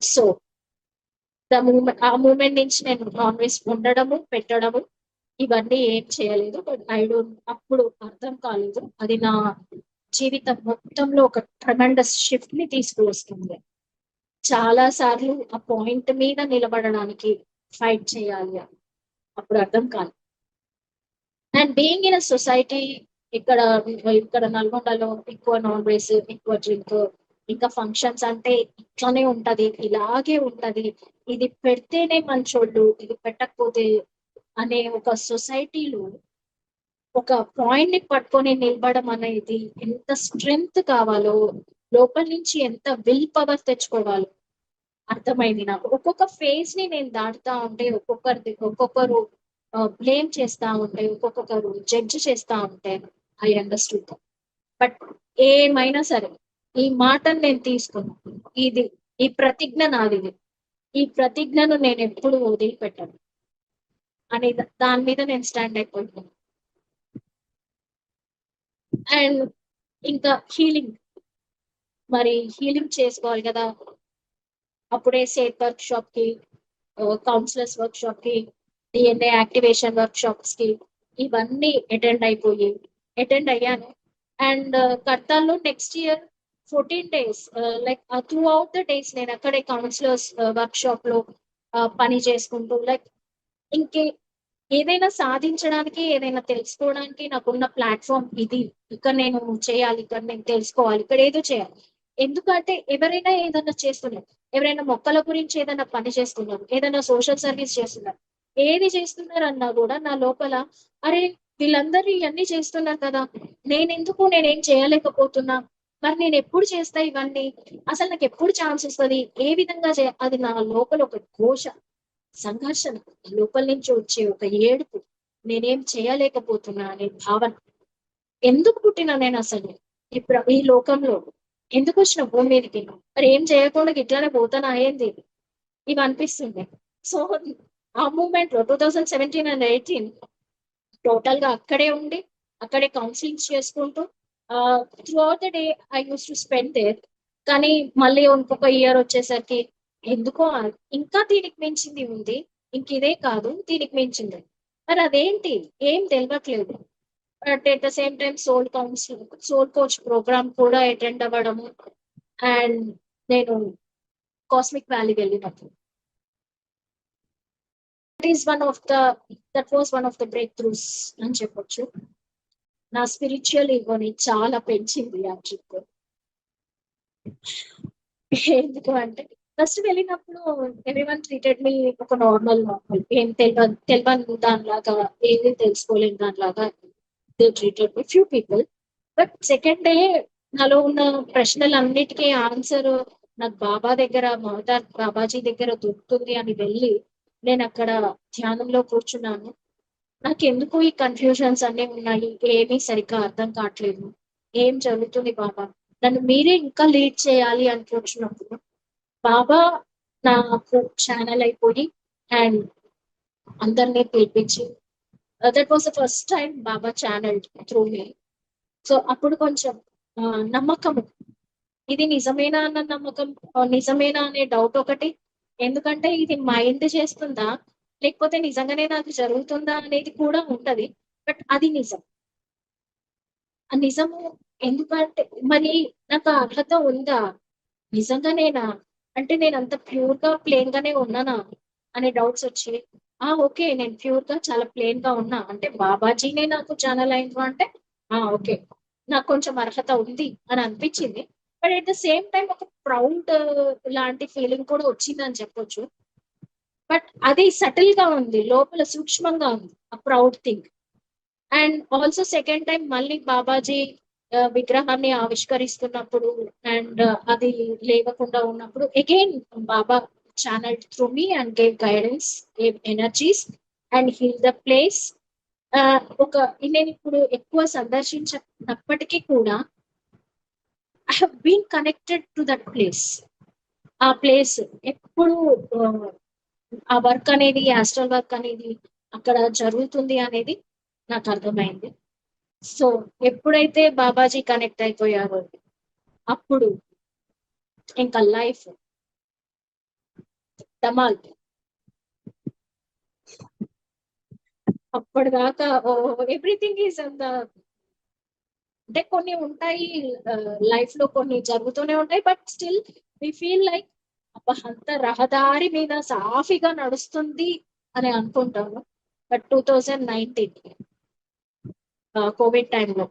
Speaker 2: సో ఆ మూమెంట్ నుంచి నేను నాన్ వెజ్ ఉండడము, పెట్టడము, ఇవన్నీ ఏం చేయలేదు. బట్ అప్పుడు అర్థం కాలేదు, అది నా జీవితం మొత్తంలో ఒక ట్రెమెండస్ షిఫ్ట్ ని తీసుకువస్తుంది. చాలా సార్లు ఆ పాయింట్ మీద నిలబడడానికి ఫైట్ చేయాలి అని అప్పుడు అర్థం కాదు. And being in a society, ఇక్కడ నల్గొండలో ఎక్కువ నాన్ వెజ్, ఎక్కువ డ్రింక్, ఇంకా ఫంక్షన్స్ అంటే ఇట్లానే ఉంటది, ఇలాగే ఉంటది, ఇది పెడితేనే మంచోళ్ళు, ఇది పెట్టకపోతే అనే ఒక సొసైటీలో ఒక పాయింట్ ని పట్టుకొని నిలబడడం అనేది ఎంత స్ట్రెంగ్త్ కావాలో, లోపల నుంచి ఎంత విల్ పవర్ తెచ్చుకోవాలో అర్థమైంది నాకు. ఒక్కొక్క ఫేజ్ ని నేను దాటుతా ఉంటే, ఒక్కొక్కరు బ్లేమ్ చేస్తా ఉంటే, ఒక్కొక్కరు జడ్జ్ చేస్తా ఉంటే ఐ అండర్స్టూడ్. బట్ ఏమైనా సరే ఈ మాటను నేను తీసుకున్నాను, ఈ ప్రతిజ్ఞ నాది, ఈ ప్రతిజ్ఞను నేను ఎప్పుడు వదిలిపెట్టాను అని దాని మీద నేను స్టాండ్ అయిపోతున్నాను. అండ్ ఇంకా హీలింగ్ చేసుకోవాలి కదా, అప్పుడే సేట్ వర్క్ షాప్ కి, కౌన్సిలర్స్ వర్క్ షాప్ కి, డిఎన్ఏ యాక్టివేషన్ వర్క్ షాప్స్ కి, ఇవన్నీ అటెండ్ అయ్యాను. అండ్ కర్తాల్లో next year 14 days, like throughout the days నేను అక్కడే కౌన్సిలర్స్ వర్క్ షాప్ లో పని చేసుకుంటూ, లైక్ ఇంకే ఏదైనా సాధించడానికి, ఏదైనా తెలుసుకోవడానికి నాకున్న ప్లాట్ఫామ్ ఇది. ఇక్కడ నేను చేయాలి, ఇక్కడ నేను తెలుసుకోవాలి, ఇక్కడ ఏదో చేయాలి. ఎందుకంటే ఎవరైనా ఏదైనా చేస్తున్నారు, ఎవరైనా మొక్కల గురించి ఏదైనా పని చేస్తున్నారు, ఏదైనా సోషల్ సర్వీస్ చేస్తున్నారు, ఏది చేస్తున్నారన్నా కూడా నా లోపల అరే వీళ్ళందరూ ఇవన్నీ చేస్తున్నారు కదా, నేనేం చేయలేకపోతున్నా, మరి నేను ఎప్పుడు చేస్తా ఇవన్నీ, అసలు నాకు ఎప్పుడు ఛాన్స్ వస్తుంది, ఏ విధంగా అది నా లోపల ఒక ఘోష, సంఘర్షణ, లోపల నుంచి వచ్చే ఒక ఏడుపు, నేనేం చేయలేకపోతున్నా అనే భావన. ఎందుకు పుట్టినా నేను అసలు ఇప్పుడు ఈ లోకంలో, ఎందుకు వచ్చిన భూమి మీదకి, మరి ఏం చేయకుండా ఇట్లానే పోతానా ఏంది, ఇవి అనిపిస్తుంది. సో ఆ మూమెంట్ లో 2017 అండ్ 18 టోటల్ గా అక్కడే ఉండి అక్కడే కౌన్సిలింగ్ చేసుకుంటూ through out the day I use to spend there. కానీ మళ్ళీ ఇంకొక ఇయర్ వచ్చేసరికి ఎందుకో ఇంకా దీనికి మించింది ఉంది, ఇంక ఇదే కాదు దీనికి మించింది, మరి అదేంటి ఏం తెలియట్లేదు. But at the same time soul coach program కూడా అటెండ్ అవ్వడము, అండ్ నేను కాస్మిక్ వ్యాలీ వెళ్ళినప్పుడు that was one of the breakthroughs అని చెప్పొచ్చు. నా స్పిరిచువల్ ఈగోని చాలా పెంచింది ఆ ట్రిప్. ఎందుకు అంటే ఫస్ట్ వెళ్ళినప్పుడు ఎవ్రీవన్ ట్రీటెడ్ మీ ఒక నార్మల్ ఏం తెలియని దానిలాగా, ఏది తెలుసుకోలేని దానిలాగా they treated me few people. But second day నాలో ఉన్న ప్రశ్నలన్నిటికీ ఆన్సర్ నాకు బాబాజీ దగ్గర దొరుకుతుంది అని వెళ్ళి నేను అక్కడ ధ్యానంలో కూర్చున్నాను. నాకు ఎందుకు ఈ కన్ఫ్యూజన్స్ అన్నీ ఉన్నాయి, ఏమీ సరిగ్గా అర్థం కావట్లేదు, ఏం జరుగుతుంది బాబా, నన్ను మీరే ఇంకా లీడ్ చేయాలి అని కూర్చున్నప్పుడు బాబా నాకు ఛానల్ అయిపోయి అండ్ అందరినీ పిలిపించి, that was the first time Baba channel through me. So అప్పుడు కొంచెం నమ్మకం, ఇది నిజమేనా అన్న నమ్మకం, నిజమేనా అనే డౌట్ ఒకటి, ఎందుకంటే ఇది మైండ్ చేస్తుందా లేకపోతే నిజంగానే నాకు జరుగుతుందా అనేది కూడా ఉంటది. బట్ అది నిజం, ఆ నిజము. ఎందుకంటే మరి నాకు ఆ అర్హత ఉందా, నిజంగానేనా, అంటే నేను అంత ప్యూర్ గా ప్లేన్ గానే ఉన్నానా అనే డౌట్స్ వచ్చి, ఓకే నేను ప్యూర్ గా చాలా ప్లేన్ గా ఉన్నా అంటే బాబాజీనే నాకు ఛానల్ అయింది అంటే ఓకే నాకు కొంచెం అర్హత ఉంది అని అనిపించింది. But at the same time ఒక ప్రౌడ్ లాంటి ఫీలింగ్ కూడా వచ్చిందని చెప్పొచ్చు. బట్ అది సటిల్ గా ఉంది, లోపల సూక్ష్మంగా ఉంది ఆ proud thing. And also second time మళ్ళీ బాబాజీ విగ్రహాన్ని ఆవిష్కరిస్తున్నప్పుడు అండ్ అది లేవకుండా ఉన్నప్పుడు again Baba channel through me and gave guidance, gave energies and heal the place. ఒక నేను ఇప్పుడు ఎక్కువ సందర్శించినప్పటికీ కూడా I have been connected to that place. ఆ ప్లేస్ ఎప్పుడు ఆ వర్క్ అనేది, ఆస్ట్రల్ వర్క్ అనేది అక్కడ జరుగుతుంది అనేది నాకు అర్థమైంది. సో ఎప్పుడైతే బాబాజీ కనెక్ట్ అయిపోయారో అప్పుడు ఇంకా లైఫ్ ధమాల్. అప్పటిదాకా ఎవ్రీథింగ్ ఈజ్ ఆన్ ద, అంటే కొన్ని ఉంటాయి లైఫ్ లో కొన్ని జరుగుతూనే ఉంటాయి, but still we feel like అబ్బా అంత రహదారి మీద సాఫీగా నడుస్తుంది అని అనుకుంటాము. బట్ 2019 కోవిడ్ టైంలో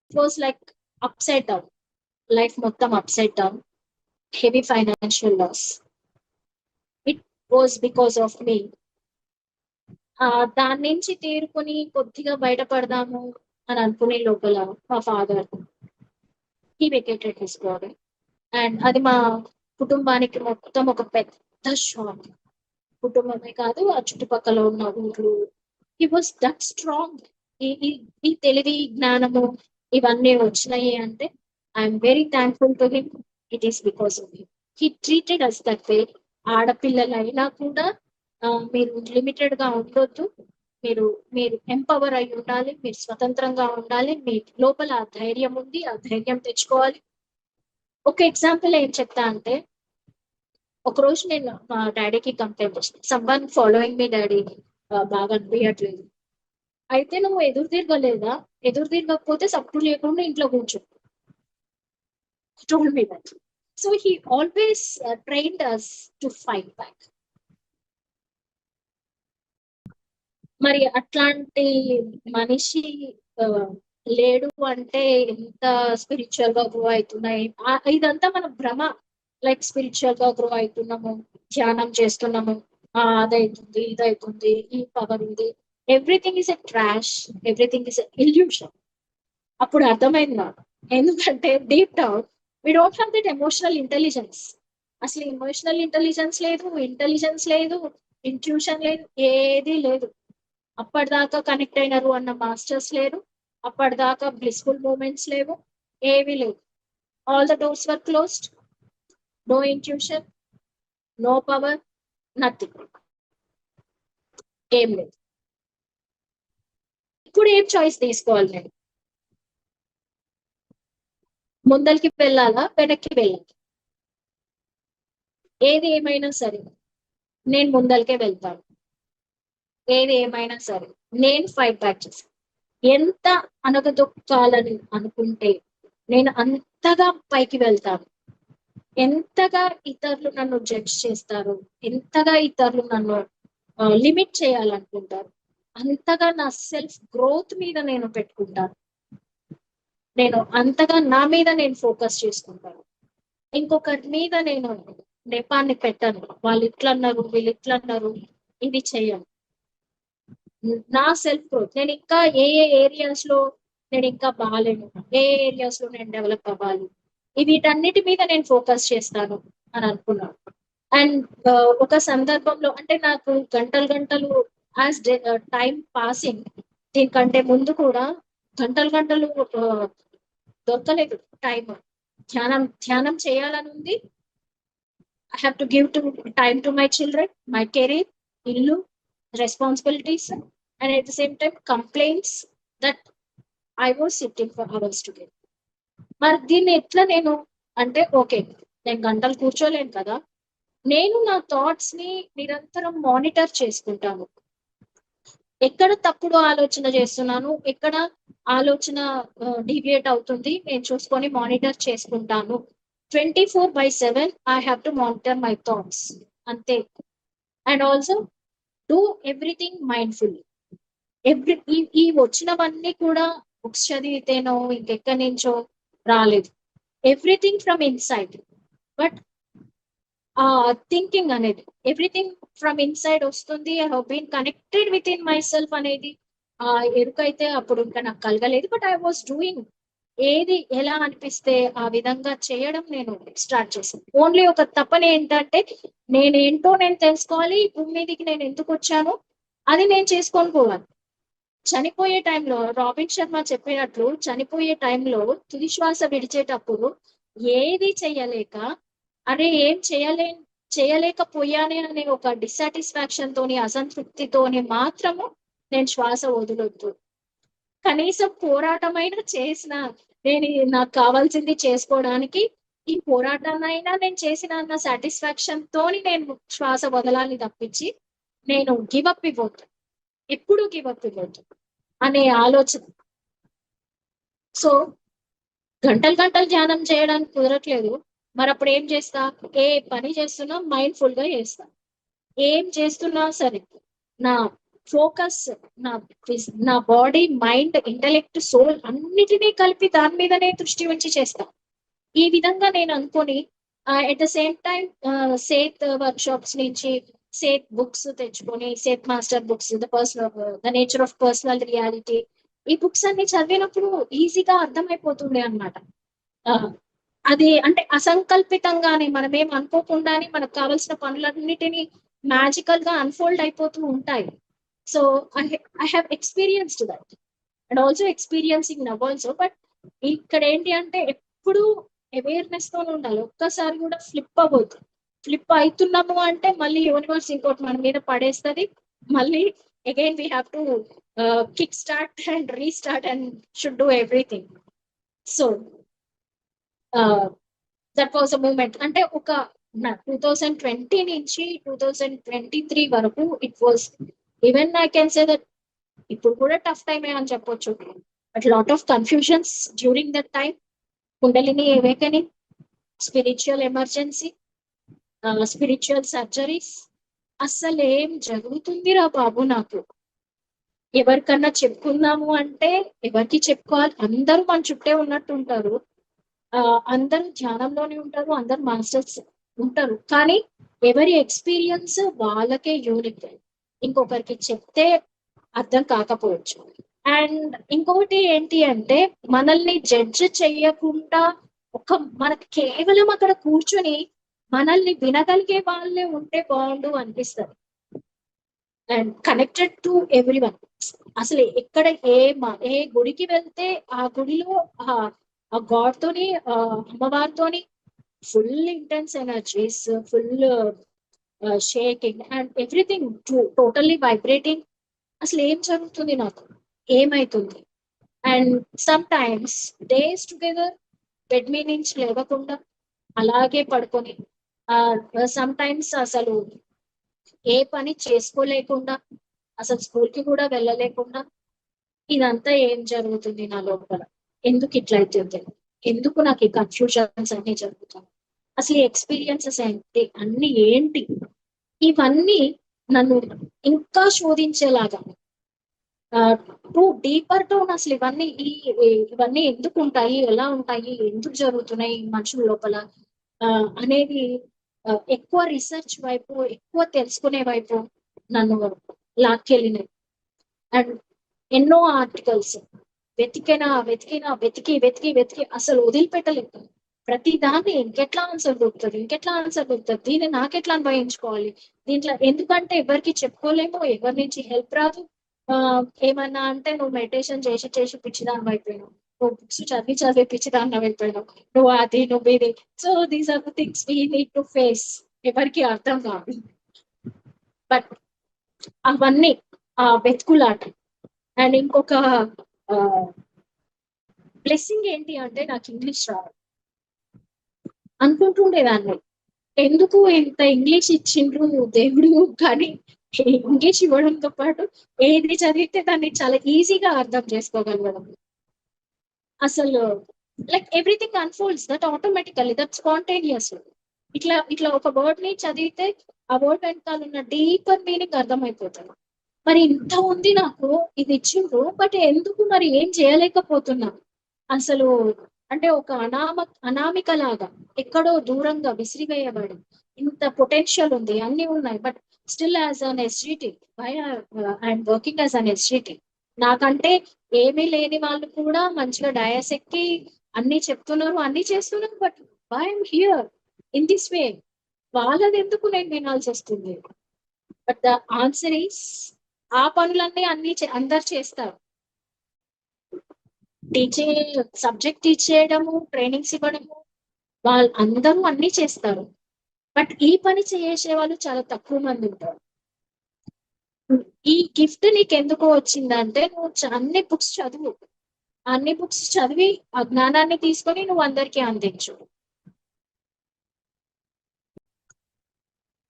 Speaker 2: it was like upside down, life మొత్తం upside down, heavy financial loss. It was because of me. దాని నుంచి తేరుకొని కొద్దిగా బయటపడదాము అని అనుకునే లోపల మా father he vacated his body. And అది మా కుటుంబానికి మొత్తం ఒక పెద్ద షాక్. కుటుంబమే కాదు, ఆ చుట్టుపక్కల ఉన్న ఊళ్ళు, హీ వాస్ దట్ స్ట్రాంగ్. ఈ తెలివి జ్ఞానము ఇవన్నీ వచ్చినాయి అంటే I'm very thankful to him. It is because of him. He treated us that way. ఆడపిల్లలైనా కూడా మీరు లిమిటెడ్ గా ఉండొద్దు, మీరు మీరు ఎంపవర్ అయి ఉండాలి, మీరు స్వతంత్రంగా ఉండాలి, మీ లోపల ఆ ధైర్యం ఉంది, ఆ ధైర్యం తెచ్చుకోవాలి. ఒక ఎగ్జాంపుల్ ఏం చెప్తా అంటే, ఒక రోజు నేను మా డాడీకి కంప్లైంట్ చేసిన, సమ్వన్ ఫాలోయింగ్ మీ డాడీ, బాగా అనిపించట్లేదు. అయితే నువ్వు ఎదురు తిరగలేదా, ఎదురు తిరగకపోతే సప్పుడు లేకుండా ఇంట్లో కూర్చో, told me that. So he always trained us to fight back. మరి అట్లాంటి మనిషి లేడు అంటే ఎంత స్పిరిచువల్ గా గ్రో అవుతున్నాయి. ఇదంతా మన భ్రమ. లైక్ స్పిరిచువల్ గా గ్రో అవుతున్నాము, ధ్యానం చేస్తున్నాము, అదైతుంది ఇదైతుంది, ఈ పవర్ ఉంది, everything is a trash, everything is a illusion. అప్పుడు అర్థమైంది నాకు. ఎందుకంటే deep down we don't have that emotional intelligence. అసలు ఎమోషనల్ ఇంటెలిజెన్స్ లేదు, ఇంట్యూషన్ లేదు, ఏది లేదు. అప్పటిదాకా కనెక్ట్ అయినారు అన్న మాస్టర్స్ లేరు, అప్పటిదాకా బ్లిస్ఫుల్ మూమెంట్స్ లేవు, ఏవి లేవు. All the doors were closed, no intuition, no power, nothing, ఏం లేదు. ఇప్పుడు ఏం చాయిస్ తీసుకోవాలి నేను? ముందరికి వెళ్ళాలా, వెనక్కి వెళ్ళాలి? ఏది ఏమైనా సరే నేను ముందరికే వెళ్తాను. ఏది ఏమైనా సరే నేను ఫైట్ బ్యాక్ చేస్తాను. ఎంత అనగదొక్కాలని అనుకుంటే నేను అంతగా పైకి వెళ్తాను. ఎంతగా ఇతరులు నన్ను జడ్జ్ చేస్తారు, ఎంతగా ఇతరులు నన్ను లిమిట్ చేయాలనుకుంటారు, అంతగా నా సెల్ఫ్ గ్రోత్ మీద నేను పెట్టుకుంటాను. నేను అంతగా నా మీద నేను ఫోకస్ చేసుకుంటాను. ఇంకొకరి మీద నేను నెపాన్ని పెట్టను. వాళ్ళు ఇట్లా అన్నారు, వీళ్ళు ఇట్లా అన్నారు, ఇది చెయ్యను. నా సెల్ఫ్ గ్రోత్, నేను ఇంకా ఏ ఏరియాస్ లో నేను ఇంకా బాగాలేను, ఏ ఏరియాస్ లో నేను డెవలప్ అవ్వాలి, వీటన్నిటి మీద నేను ఫోకస్ చేస్తాను అని అనుకున్నాను. అండ్ ఒక సందర్భంలో అంటే నాకు గంటలు యాజ్ టైం పాసింగ్, దీనికంటే ముందు కూడా గంటలు దొరకలేదు టైం. ధ్యానం చేయాలని ఉంది. I have to give time to my children, my career, illu, responsibilities, and at the same time complaints that I was sitting for hours together. మరి దీన్ని ఎట్లా నేను అంటే ఓకే, నేను గంటలు కూర్చోలేను కదా, నేను నా థాట్స్ ని నిరంతరం మానిటర్ చేసుకుంటాను. ఎక్కడ తప్పుడు ఆలోచన చేస్తున్నాను, ఎక్కడ ఆలోచన డీవియేట్ అవుతుంది, నేను చూసుకొని మానిటర్ చేసుకుంటాను. 24/7 I have to monitor my thoughts. అంతే. And also do everything mindfully. ఈ వచ్చినవన్నీ కూడా బుక్స్ చదివితేనో ఇంకెక్కడి నుంచో రాలేదు. Everything from inside. But thinking అనేది ఎవ్రీథింగ్ ఫ్రమ్ ఇన్సైడ్ వస్తుంది. I have been connected within myself అనేది ఎరుకైతే అప్పుడు ఇంకా నాకు కలగలేదు. బట్ ఐ వాస్ డూయింగ్, ఏది ఎలా అనిపిస్తే ఆ విధంగా చేయడం నేను స్టార్ట్ చేశాను. ఓన్లీ ఒక తపన ఏంటంటే నేనేంటో నేను తెలుసుకోవాలి, భూమి మీదకి నేను ఎందుకు వచ్చాను అది నేను చేసుకొని పోవాలి. చనిపోయే టైంలో రాబిన్ శర్మ చెప్పినట్లు, చనిపోయే టైంలో తుది శ్వాస విడిచేటప్పుడు ఏది చెయ్యలేక, అరే ఏం చేయలేకపోయానే అనే ఒక డిస్సాటిస్ఫాక్షన్ తోని, అసంతృప్తితోని మాత్రము నేను శ్వాస వదలొద్దు. కనీసం పోరాటమైనా చేసిన, నేను నాకు కావాల్సింది చేసుకోవడానికి ఈ పోరాటాన్నైనా నేను చేసిన అన్న సాటిస్ఫాక్షన్ తోని నేను శ్వాస వదలాలి తప్పించి నేను గివప్ ఇవ్వద్దు, ఎప్పుడు గివప్ ఇవ్వద్దు అనే ఆలోచన. సో గంటలు ధ్యానం చేయడానికి కుదరట్లేదు. మరి అప్పుడు ఏం చేస్తా? ఏ పని చేస్తున్నా మైండ్ఫుల్ గా చేస్తా. ఏం చేస్తున్నా సరే నా ఫోకస్, నా బాడీ, మైండ్, ఇంటెలెక్ట్, సోల్ అన్నిటినీ కలిపి దాని మీదనే దృష్టి ఉంచి చేస్తా. ఈ విధంగా నేను అనుకొని at the same time Seth workshops నుంచి సేత్ బుక్స్ తెచ్చుకొని, Seth master books, the nature of personal reality, ఈ బుక్స్ అన్ని చదివినప్పుడు ఈజీగా అర్థమైపోతుండే అనమాట. అది అంటే అసంకల్పితంగానే, మనమేం అనుకోకుండానే మనకు కావాల్సిన పనులన్నిటినీ మ్యాజికల్ గా అన్ఫోల్డ్ అయిపోతూ ఉంటాయి. So I have experienced that and also experiencing now also. But ఇక్కడ ఏంటి అంటే ఎప్పుడు అవేర్నెస్ తో ఉండాలి. ఒక్కసారి కూడా ఫ్లిప్ అవ్వద్దు. ఫ్లిప్ అవుతున్నాము అంటే మళ్ళీ యూనివర్స్ ఇంకోటి మన మీద పడేస్తుంది. మళ్ళీ again we have to kick start and restart and should do everything. So that was a moment. అంటే ఒక 2020 నుంచి 2023 వరకు it was, even I can say that ఇప్పుడు కూడా టఫ్ టైమే అని చెప్పొచ్చు. But lot of confusions during that time. Kundalini awakening, spiritual emergency, spiritual surgeries. అస్సలు ఏం జరుగుతుందిరా బాబు నాకు? ఎవరికన్నా చెప్పుకుందాము అంటే ఎవరికి చెప్పుకోవాలి? అందరూ మన చుట్టే ఉన్నట్టు ఉంటారు, అందరూ ధ్యానంలోనే ఉంటారు, అందరు మాస్టర్స్ ఉంటారు. కానీ ఎవరి ఎక్స్పీరియన్స్ వాళ్ళకే యూనిక్. ఇంకొకరికి చెప్తే అర్థం కాకపోవచ్చు. అండ్ ఇంకొకటి ఏంటి అంటే మనల్ని జడ్జ్ చెయ్యకుండా మనకి కేవలం అక్కడ కూర్చొని మనల్ని వినగలిగే వాళ్ళే ఉంటే బాగుండు అనిపిస్తుంది. And connected to every one. అసలు ఎక్కడ ఏ గుడికి వెళ్తే ఆ గుడిలో ఆ గాడ్ తోని అమ్మవారితోని full intense energies, full shaking and everything totally vibrating. అసలు ఏం జరుగుతుంది, నాకు ఏమైతుంది? And sometimes days together bed మీద నుంచి లేవకుండా అలాగే పడుకొని, సమ్ టైమ్స్ అసలు ఏ పని చేసుకోలేకుండా, అసలు స్కూల్ కి కూడా వెళ్ళలేకుండా, ఇదంతా ఏం జరుగుతుంది నా లోపల? ఎందుకు ఇట్లా అవుతుంది? ఎందుకు నాకు ఈ కన్ఫ్యూజన్స్ అన్ని జరుగుతాయి? అసలు ఈ ఎక్స్పీరియన్సెస్ ఏంటి, అన్ని ఏంటి? ఇవన్నీ నన్ను ఇంకా శోధించేలాగా, టూ డీపర్ డౌన్ అసలు ఇవన్నీ ఎందుకు ఉంటాయి, ఎలా ఉంటాయి, ఎందుకు జరుగుతున్నాయి మనుషుల లోపల అనేది ఎక్కువ రీసెర్చ్ వైపు, ఎక్కువ తెలుసుకునే వైపు నన్ను లాక్కెళ్ళినాయి. అండ్ ఎన్నో ఆర్టికల్స్ వెతికి అసలు వదిలిపెట్టలేదు. ప్రతి దాన్ని ఇంకెట్లా ఆన్సర్ దొరుకుతుంది, దీన్ని నాకెట్లా అన్వయించుకోవాలి దీంట్లో? ఎందుకంటే ఎవరికి చెప్పుకోలేము, ఎవరి నుంచి హెల్ప్ రాదు. ఏమన్నా అంటే నువ్వు మెడిటేషన్ చేసి పిచ్చిదాన్ని అయిపోయినావు, నువ్వు బుక్స్ చదివి పిచ్చిదాన్ని అయిపోయినావు, నువ్వు ఇది. So these are the things we need to face. ఎవరికి అర్థం కాదు. బట్ అవన్నీ వెతుకులాట. అండ్ ఇంకొక బ్లెస్సింగ్ ఏంటి అంటే నాకు ఇంగ్లీష్ రాదు. అనుకుంటుండేదాన్ని, ఎందుకు ఇంత ఇంగ్లీష్ ఇచ్చిండ్రు దేవుడు, కానీ ఇంగ్లీష్ ఇవ్వడంతో పాటు ఏది చదివితే దాన్ని చాలా ఈజీగా అర్థం చేసుకోగలగడం. అసలు like everything unfolds that automatically, that spontaneous. ఇట్లా ఒక వర్డ్ ని చదివితే ఆ వర్డ్ వెనకాల ఉన్న డీపర్ మీనింగ్ అర్థమైపోతుంది. మరి ఇంత ఉంది నాకు, ఇది ఇచ్చిండ్రు, బట్ ఎందుకు మరి ఏం చేయలేకపోతున్నా? అసలు అంటే ఒక అనామిక లాగా ఎక్కడో దూరంగా విసిరివేయబడి, ఇంత పొటెన్షియల్ ఉంది, అన్ని ఉన్నాయి, but still as an SGT, why I'm working as an SGT. నాకంటే ఏమీ లేని వాళ్ళు కూడా మంచిగా డయాస్ ఎక్కి అన్ని చెప్తున్నారు, అన్ని చేస్తున్నారు, but why I'm here in this way? వాళ్ళది ఎందుకు నేను వినాల్సి వస్తుంది? బట్ ద ఆన్సర్ ఈస్, ఆ పనులన్నీ అందరు చేస్తారు. సబ్జెక్ట్ టీచ్ చేయడము, ట్రైనింగ్స్ ఇవ్వడము, వాళ్ళు అందరూ అన్ని చేస్తారు, బట్ ఈ పని చేసే వాళ్ళు చాలా తక్కువ మంది ఉంటారు. ఈ గిఫ్ట్ నీకు ఎందుకు వచ్చిందంటే, నువ్వు అన్ని బుక్స్ చదివి ఆ జ్ఞానాన్ని తీసుకొని నువ్వు అందరికీ అందించు.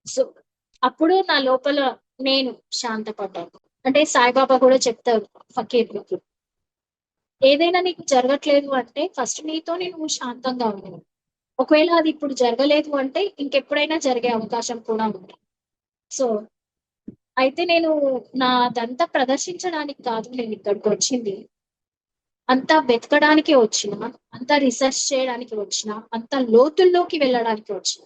Speaker 2: సో అప్పుడు నా లోపల నేను శాంతపడ్డాను. అంటే సాయిబాబా కూడా చెప్తారు ఫకీర్లకి, ఏదైనా నీకు జరగట్లేదు అంటే ఫస్ట్ నీతో నువ్వు శాంతంగా ఉండవు. ఒకవేళ అది ఇప్పుడు జరగలేదు అంటే ఇంకెప్పుడైనా జరిగే అవకాశం కూడా ఉంది. సో అయితే నేను నాదంతా ప్రదర్శించడానికి కాదు నేను ఇక్కడికి వచ్చింది, అంతా వెతకడానికి వచ్చిన, అంతా రీసెర్చ్ చేయడానికి వచ్చిన, అంత లోతుల్లోకి వెళ్ళడానికి వచ్చిన.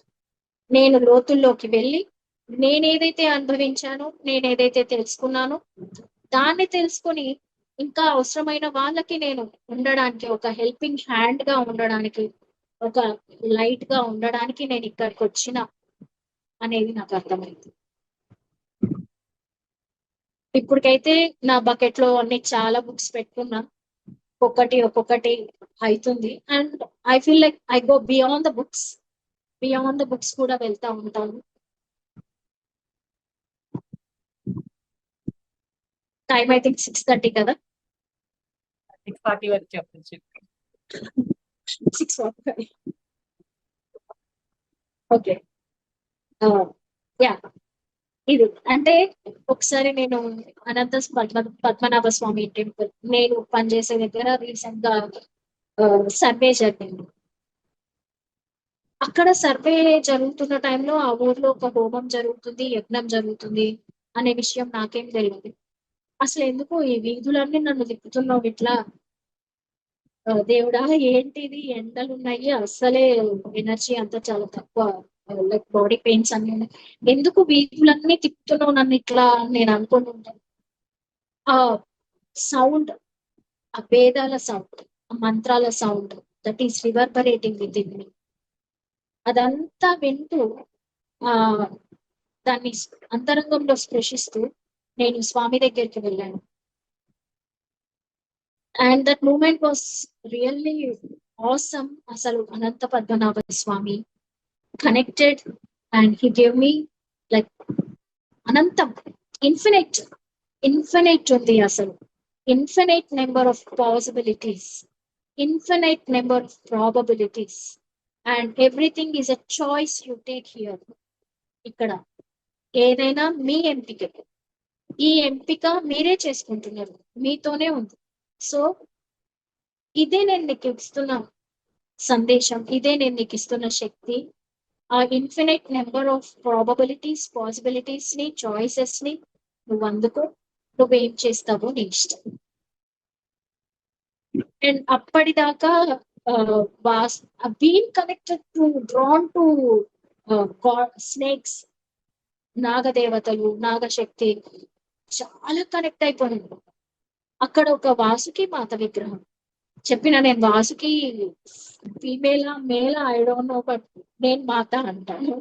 Speaker 2: నేను లోతుల్లోకి వెళ్ళి నేనేదైతే అనుభవించానో, నేనేదైతే తెలుసుకున్నానో, దాన్ని తెలుసుకొని ఇంకా అవసరమైన వాళ్ళకి నేను ఉండడానికి, ఒక హెల్పింగ్ హ్యాండ్ గా ఉండడానికి, ఒక లైట్ గా ఉండడానికి నేను ఇక్కడికి వచ్చిన అనేది నాకు అర్థమైంది. ఇప్పటికైతే నా బకెట్ లో అన్ని చాలా బుక్స్ పెట్టుకున్నా, ఒక్కొక్కటి అవుతుంది. And I feel like I go beyond the books కూడా వెళ్తా ఉంటాను. టైం ఐ థింక్ 6:30 కదా,
Speaker 1: 6:40 వరకు చెప్పచ్చు.
Speaker 2: 6:45. Okay, yeah. ఇది అంటే ఒకసారి నేను అనంత పద్మనాభ స్వామి టెంపుల్, నేను పనిచేసే దగ్గర రీసెంట్ గా సర్వే జరిగింది. అక్కడ సర్వే జరుగుతున్న టైంలో ఆ ఊర్లో ఒక హోమం జరుగుతుంది, యజ్ఞం జరుగుతుంది అనే విషయం నాకేం తెలియదు. అసలు ఎందుకు ఈ వీధులన్నీ నన్ను తిప్పుతున్నావు ఇట్లా, దేవుడా ఏంటిది, ఎండలు ఉన్నాయి, అస్సలే ఎనర్జీ అంతా చాలా తక్కువ లైక్ బాడీ పెయిన్స్ అన్ని ఉన్నాయి. ఎందుకు వీపులన్నీ తిప్పుతున్నావు నన్ను ఇట్లా అని నేను అనుకుంటుంటాను. ఆ సౌండ్, ఆ వేదాల సౌండ్, ఆ మంత్రాల sound that is reverberating within me, అదంతా వింటూ ఆ దాన్ని అంతరంగంలో స్పృశిస్తూ నేను స్వామి దగ్గరికి వెళ్ళాను. And that moment was really awesome. అసలు Anantha Padmanabha Swamy connected and he gave me like అనంతం, ఇన్ఫినిట్, ఇన్ఫినిట్ ఉంది అసలు, infinite number of possibilities, infinite number of probabilities, and everything is a choice you take here. ఇక్కడ ఏదైనా మీ ఎంపిక, ఈ ఎంపిక మీరే చేసుకుంటున్నారు, మీతోనే ఉంది. సో ఇదే నేను నీకు ఇస్తున్న సందేశం, ఇదే నేను నీకు ఇస్తున్న శక్తి. ఆ infinite number of probabilities, possibilities ని, చాయిసెస్ ని నువ్వు అందుకో, నువ్వేం చేస్తావో నీ ఇష్టం. అండ్ అప్పటిదాకా been connected to, drawn to snakes, నాగదేవతలు, నాగశక్తి, చాలా కనెక్ట్ అయిపోయింది. అక్కడ ఒక వాసుకి మాత విగ్రహం, చెప్పిన నేను Vasuki female male I don't no, but నేను మాత అంటాను.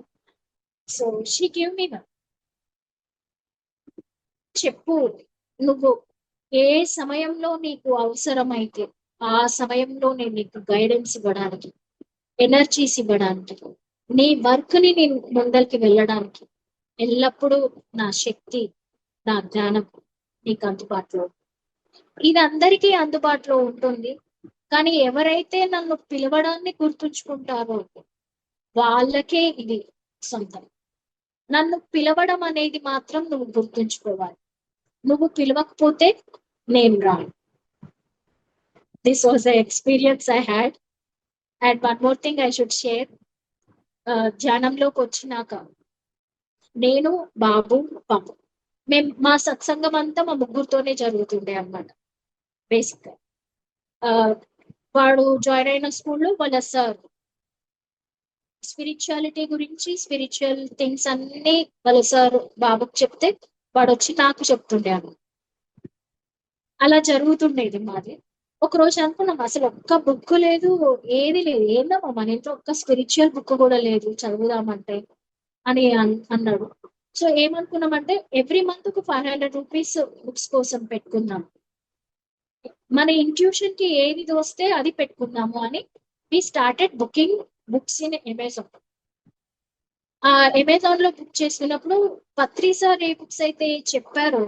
Speaker 2: So she give me one. చెప్పు, నువ్వు ఏ సమయంలో నీకు అవసరమైతే ఆ సమయంలో నేను నీకు గైడెన్స్ ఇవ్వడానికి, ఎనర్జీస్ ఇవ్వడానికి, నీ వర్క్ ని నేను ముందరికి వెళ్ళడానికి ఎల్లప్పుడూ నా శక్తి, నా జ్ఞానం నీకు అందుబాటులో. ఇది అందరికీ అందుబాటులో ఉంటుంది, కానీ ఎవరైతే నన్ను పిలవడాన్ని గుర్తుంచుకుంటారో వాళ్ళకే ఇది సొంతం. నన్ను పిలవడం అనేది మాత్రం నువ్వు గుర్తుంచుకోవాలి. నువ్వు పిలవకపోతే నేను రాను. This was the experience I had. And one more thing I should share. ధ్యానంలోకి వచ్చినాక నేను, బాబు, పాప, మేము మా సత్సంగం అంతా మా ముగ్గురుతోనే జరుగుతుండే అన్నమాట. బేసిక్ గా వాడు జాయిన్ అయిన స్కూల్లో వాళ్ళ సార్ స్పిరిచువాలిటీ గురించి, స్పిరిచువల్ థింగ్స్ అన్ని వాళ్ళ సార్ బాబుకి చెప్తే వాడు వచ్చి నాకు చెప్తుండే అన్న. అలా జరుగుతుండేది మాది. ఒక రోజు అనుకున్నాం అసలు ఒక్క బుక్ లేదు, ఏది లేదు, ఏందమ్మా మన ఇంట్లో ఒక్క స్పిరిచువల్ బుక్ కూడా లేదు చదువుదామంటే అని అన్నాడు. సో ఏమనుకున్నామంటే ఎవ్రీ మంత్ కు 500 రూపీస్ బుక్స్ కోసం పెట్టుకుందాం, మన ఇంట్యూషన్ కి ఏది వస్తే అది పెట్టుకుందాము అని we started booking books in Amazon. ఆ అమెజాన్ లో బుక్ చేసుకున్నప్పుడు పత్రి సార్ ఏ బుక్స్ అయితే చెప్పారో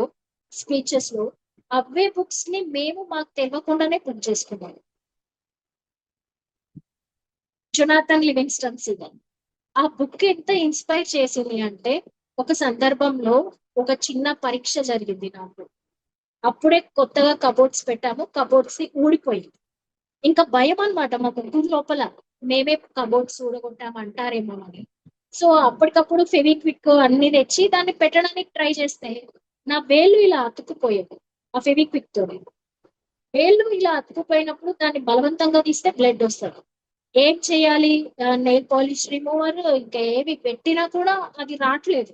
Speaker 2: స్పీచెస్ లో, అవే బుక్స్ ని మేము మాకు తెలియకుండానే బుక్ చేసుకున్నాం. జొనాథన్ లివింగ్స్టన్ సిగల్ ఆ బుక్ ఎంత ఇన్స్పైర్ చేసింది అంటే, ఒక సందర్భంలో ఒక చిన్న పరీక్ష జరిగింది నాకు. అప్పుడే కొత్తగా కబోర్డ్స్ పెట్టాము, కబోర్డ్స్ ఊడిపోయింది. ఇంకా భయం అనమాట మా ముగ్గురు లోపల, మేమే కబోర్డ్స్ ఊడగొట్టామంటారేమో అని. సో అప్పటికప్పుడు ఫెవిక్విక్ అన్ని తెచ్చి దాన్ని పెట్టడానికి ట్రై చేస్తే నా వేళ్ళు ఇలా అతుక్కుపోయేది. ఆ ఫెవిక్విక్ తో వేళ్ళు ఇలా అతుక్కుపోయినప్పుడు దాన్ని బలవంతంగా తీస్తే బ్లడ్ వస్తుంది. ఏం చేయాలి? నెయిల్ పాలిష్ రిమూవర్ ఇంకా ఏవి పెట్టినా కూడా అది రావట్లేదు.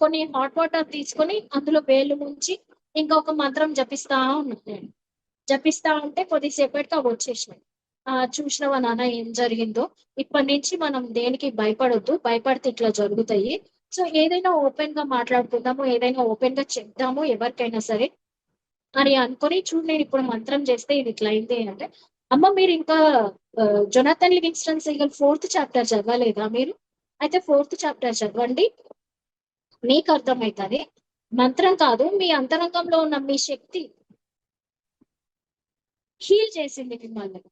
Speaker 2: కొన్ని హాట్ వాటర్ తీసుకొని అందులో వేళ్ళు ముంచి ఇంకా ఒక మంత్రం జపిస్తా ఉన్నాను నేను. జపిస్తా ఉంటే కొద్దిసేపటికి అవి వచ్చేసినాయి. చూసినవా నాన్న ఏం జరిగిందో, ఇప్పటి నుంచి మనం దేనికి భయపడొద్దు, భయపడితే ఇట్లా జరుగుతాయి. సో ఏదైనా ఓపెన్ గా మాట్లాడుకుందాము, ఏదైనా ఓపెన్ గా చెప్దాము ఎవరికైనా సరే అని అనుకుని, చూడు నేను ఇప్పుడు మంత్రం చేస్తే ఇది ఇట్లా అయింది అంటే, అమ్మ మీరు ఇంకా Jonathan Livingston Seagull 4th chapter చదవలేదా మీరు? అయితే 4th చాప్టర్ చదవండి, మీకు అర్థమవుతుంది. మంత్రం కాదు, మీ అంతరంగంలో ఉన్న మీ శక్తి హీల్ చేసింది మిమ్మల్ని.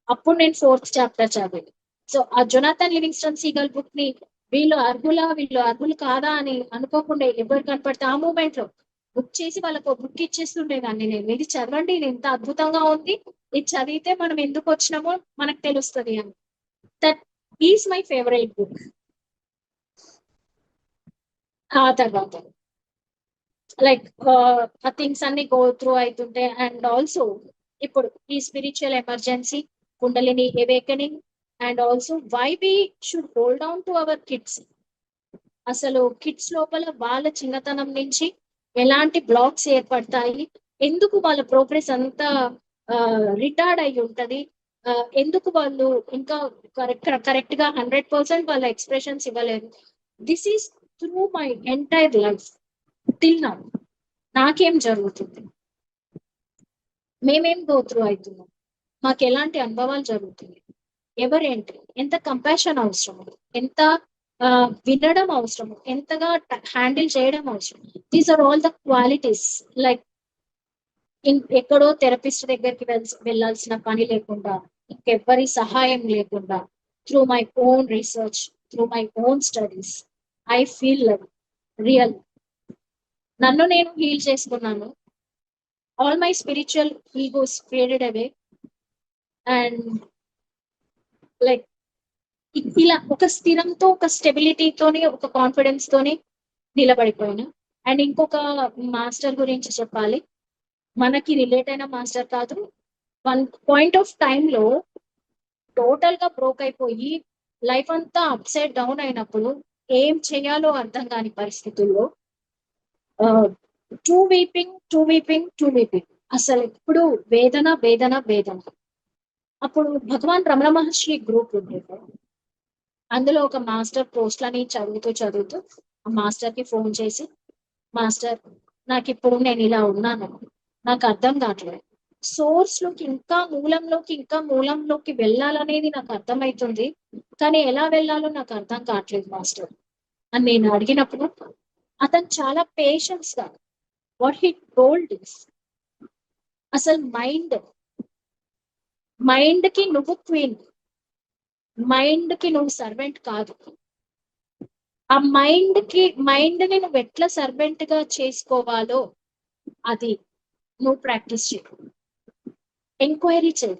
Speaker 2: అప్పుడు నేను 4th చాప్టర్ చదివి, సో ఆ జొనాథన్ లివింగ్స్టన్ సీగల్ బుక్ ని వీళ్ళు అర్హులా వీళ్ళు అర్హులు కాదా అని అనుకోకుండా ఎవరు కనపడితే ఆ మూమెంట్ లో బుక్ చేసి వాళ్ళకు బుక్ ఇచ్చేస్తుండేదాన్ని నేను. ఇది చదవండి, ఇది ఎంత అద్భుతంగా ఉంది, ఇది చదివితే మనం ఎందుకు వచ్చినామో మనకు తెలుస్తుంది అని. That is my favourite book. ఆ తర్వాత లైక్ ఆ థింగ్స్ అన్ని గో త్రూ అవుతుంటే, అండ్ ఆల్సో ఇప్పుడు ఈ spiritual emergency, kundalini awakening and also why we should hold on to our kids. అసలు కిడ్స్ లోపల వాళ్ళ చిన్నతనం నుంచి ఎలాంటి బ్లాక్స్ ఏర్పడతాయి, ఎందుకు వాళ్ళ ప్రోగ్రెస్ అంతా రిటార్డ్ అయి ఉంటది, ఎందుకు వాళ్ళు ఇంకా కరెక్ట్ గా 100% వాళ్ళ ఎక్స్ప్రెషన్స్ ఇవ్వలేరు. This is through my entire life till now. నాకేం జరుగుతుంది, మేమేం గో త్రూ అవుతున్నాం, మాకు ఎలాంటి అనుభవాలు జరుగుతుంది, ఎవరేంటి, ఎంత కంపాషన్ అవసరము, ఎంత వినడం అవసరము, ఎంతగా హ్యాండిల్ చేయడం అవసరం. These are all the qualities. Like ఎక్కడో థెరపిస్ట్ దగ్గరికి వెళ్ళాల్సిన పని లేకుండా, ఇంకెవ్వరి సహాయం లేకుండా, through my own research, through my own studies, I feel like real నన్ను నేను హీల్ చేసుకున్నాను. All my spiritual egos faded away. And like ఇలా ఒక స్థిరంతో, ఒక స్టెబిలిటీతోని, ఒక కాన్ఫిడెన్స్ తోని నిలబడిపోయాను. అండ్ ఇంకొక మాస్టర్ గురించి చెప్పాలి, మనకి రిలేట్ అయిన మాస్టర్ కాదు. వన్ పాయింట్ ఆఫ్ టైంలో టోటల్ గా బ్రోక్ అయిపోయి లైఫ్ అంతా అప్సైడ్ డౌన్ అయినప్పుడు ఏం చేయాలో అర్థం కాని పరిస్థితుల్లో టూ వీపింగ్ అసలు ఎప్పుడు వేదన వేదన వేదన. అప్పుడు భగవాన్ రమణ మహర్షి గ్రూప్ ఉండేది. అందులో ఒక మాస్టర్ పోస్ట్లని చదువుతూ ఆ మాస్టర్ కి ఫోన్ చేసి, మాస్టర్ నాకు ఇప్పుడు నేను ఇలా ఉన్నాను, నాకు అర్థం కావట్లేదు, సోర్స్ లోకి ఇంకా మూలంలోకి వెళ్ళాలనేది నాకు అర్థమవుతుంది, కానీ ఎలా వెళ్ళాలో నాకు అర్థం కావట్లేదు మాస్టర్ అని నేను అడిగినప్పుడు అతను చాలా పేషెన్స్ గా వాట్ హీ టోల్డ్ ఇస్, అసలు మైండ్ కి నువ్వు క్వీన్, మైండ్ కి నువ్వు సర్వెంట్ కాదు. ఆ మైండ్ ని నువ్వు ఎట్లా సర్వెంట్ గా చేసుకోవాలో అది నువ్వు ప్రాక్టీస్ చేయి. ఎంక్వైరీ చేయి,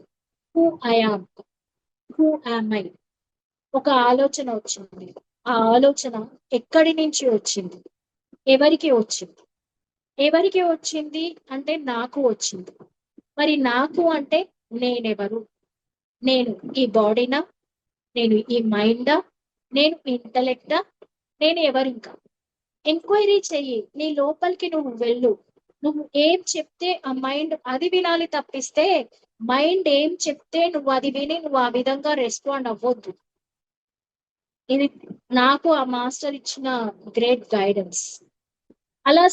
Speaker 2: who I am, who am I. ఒక ఆలోచన వచ్చింది, ఆ ఆలోచన ఎక్కడి నుంచి వచ్చింది, ఎవరికి వచ్చింది అంటే నాకు వచ్చింది. మరి నాకు అంటే నేనెవరు, నేను ఈ బాడీనా, నేను ఈ మైండా, నేను ఇంటలెక్టా, నేను ఎవరు? ఇంకా ఎంక్వైరీ చెయ్యి, నీ లోపలికి నువ్వు వెళ్ళు. నువ్వు ఏం చెప్తే ఆ మైండ్ అది వినాలి తప్పిస్తే మైండ్ ఏం చెప్తే నువ్వు అది విని నువ్వు ఆ విధంగా రెస్పాండ్ అవ్వద్దు. ఇది నాకు ఆ మాస్టర్ ఇచ్చిన గ్రేట్ గైడెన్స్. అలా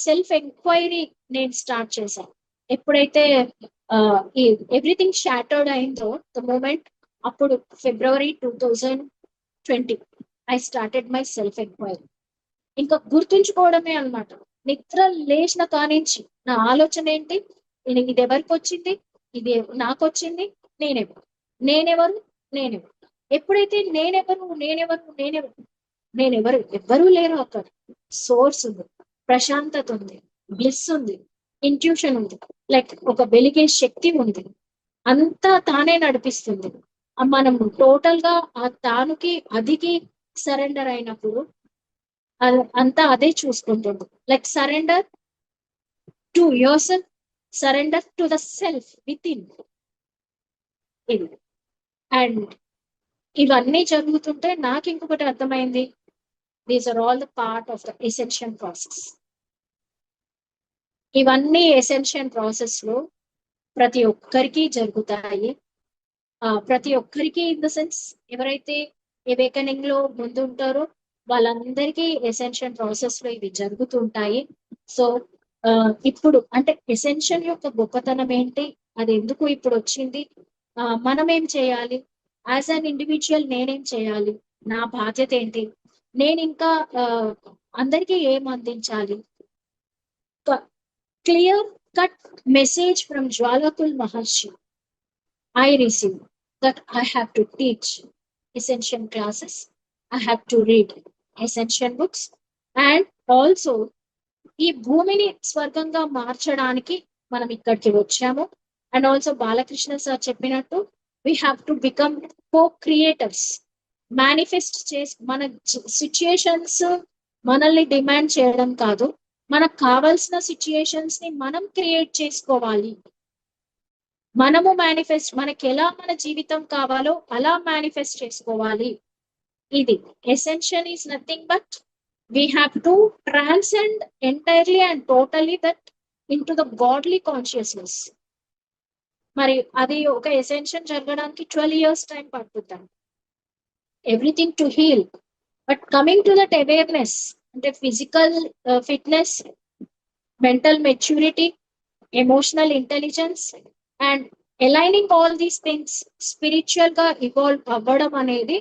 Speaker 2: సెల్ఫ్ ఎంక్వైరీ నేను స్టార్ట్ చేశాను. ఎప్పుడైతే ఈ ఎవ్రీథింగ్ షాటర్డ్ అయిందో ద మూమెంట్, అప్పుడు February 2020 I started my self enquiry. ఇంకా గుర్తుంచుకోవడమే అన్నమాట. నిద్ర లేచిన కానించి నా ఆలోచన ఏంటి, ఇది ఎవరికి వచ్చింది, ఇది నాకు వచ్చింది, నేనెవరు. ఎప్పుడైతే నేనెవరు ఎవ్వరూ లేరు. అక్కడ సోర్స్ ఉంది, ప్రశాంతత ఉంది, బ్లిస్ ఉంది, ఇంట్యూషన్ ఉంది, లైక్ ఒక వెలిగే శక్తి ఉంది, అంతా తానే నడిపిస్తుంది. మనం టోటల్ గా ఆ తానుకి అదికి సరెండర్ అయినప్పుడు అంతా అదే చూసుకుంటుంది. Like surrender to your self, surrender to the self within. ఇది అండ్ ఇవన్నీ జరుగుతుంటే నాకు ఇంకొకటి అర్థమైంది, these are all the part of the essential process. ఇవన్నీ ఎసెన్షియల్ ప్రాసెస్ లో ప్రతి ఒక్కరికి జరుగుతాయి. ప్రతి ఒక్కరికి ఇన్ ద సెన్స్ ఎవరైతే అవేకనింగ్ లో ముందు ఉంటారో వాళ్ళందరికీ ఎసెన్షియల్ ప్రాసెస్ లో ఇవి జరుగుతుంటాయి. సో ఇప్పుడు అంటే ఎసెన్షియల్ యొక్క గొప్పతనం ఏంటి, అది ఎందుకు ఇప్పుడు వచ్చింది, మనం ఏం చేయాలి, యాజ్ అన్ ఇండివిజువల్ నేనేం చేయాలి, నా బాధ్యత ఏంటి, నేను ఇంకా అందరికీ ఏం అందించాలి. Clear cut message from Djwhal Khul Maharshi I received that I have to teach essential classes, I have to read essential books, and also ఈ భూమిని స్వర్గంగా మార్చడానికి మనం ఇక్కడికి వచ్చాము. అండ్ ఆల్సో బాలకృష్ణ సార్ చెప్పినట్టు we have to become co-creators. Manifest చేసి మన situations మనల్ని డిమాండ్ చేయడం కాదు, మనకు కావాల్సిన సిచ్యుయేషన్స్ ని మనం క్రియేట్ చేసుకోవాలి. మనము మనకి ఎలా మన జీవితం కావాలో అలా మేనిఫెస్ట్ చేసుకోవాలి. ఇది essential is nothing but we have to transcend entirely and totally that into the godly consciousness. మరి అది ఒక ఎసెన్షియల్ జరగడానికి 12 years టైం పడుతుంది. Everything to heal, but coming to that awareness అంటే physical fitness, mental maturity, emotional intelligence and aligning all these things spiritual గా evolve అవ్వడం అనేది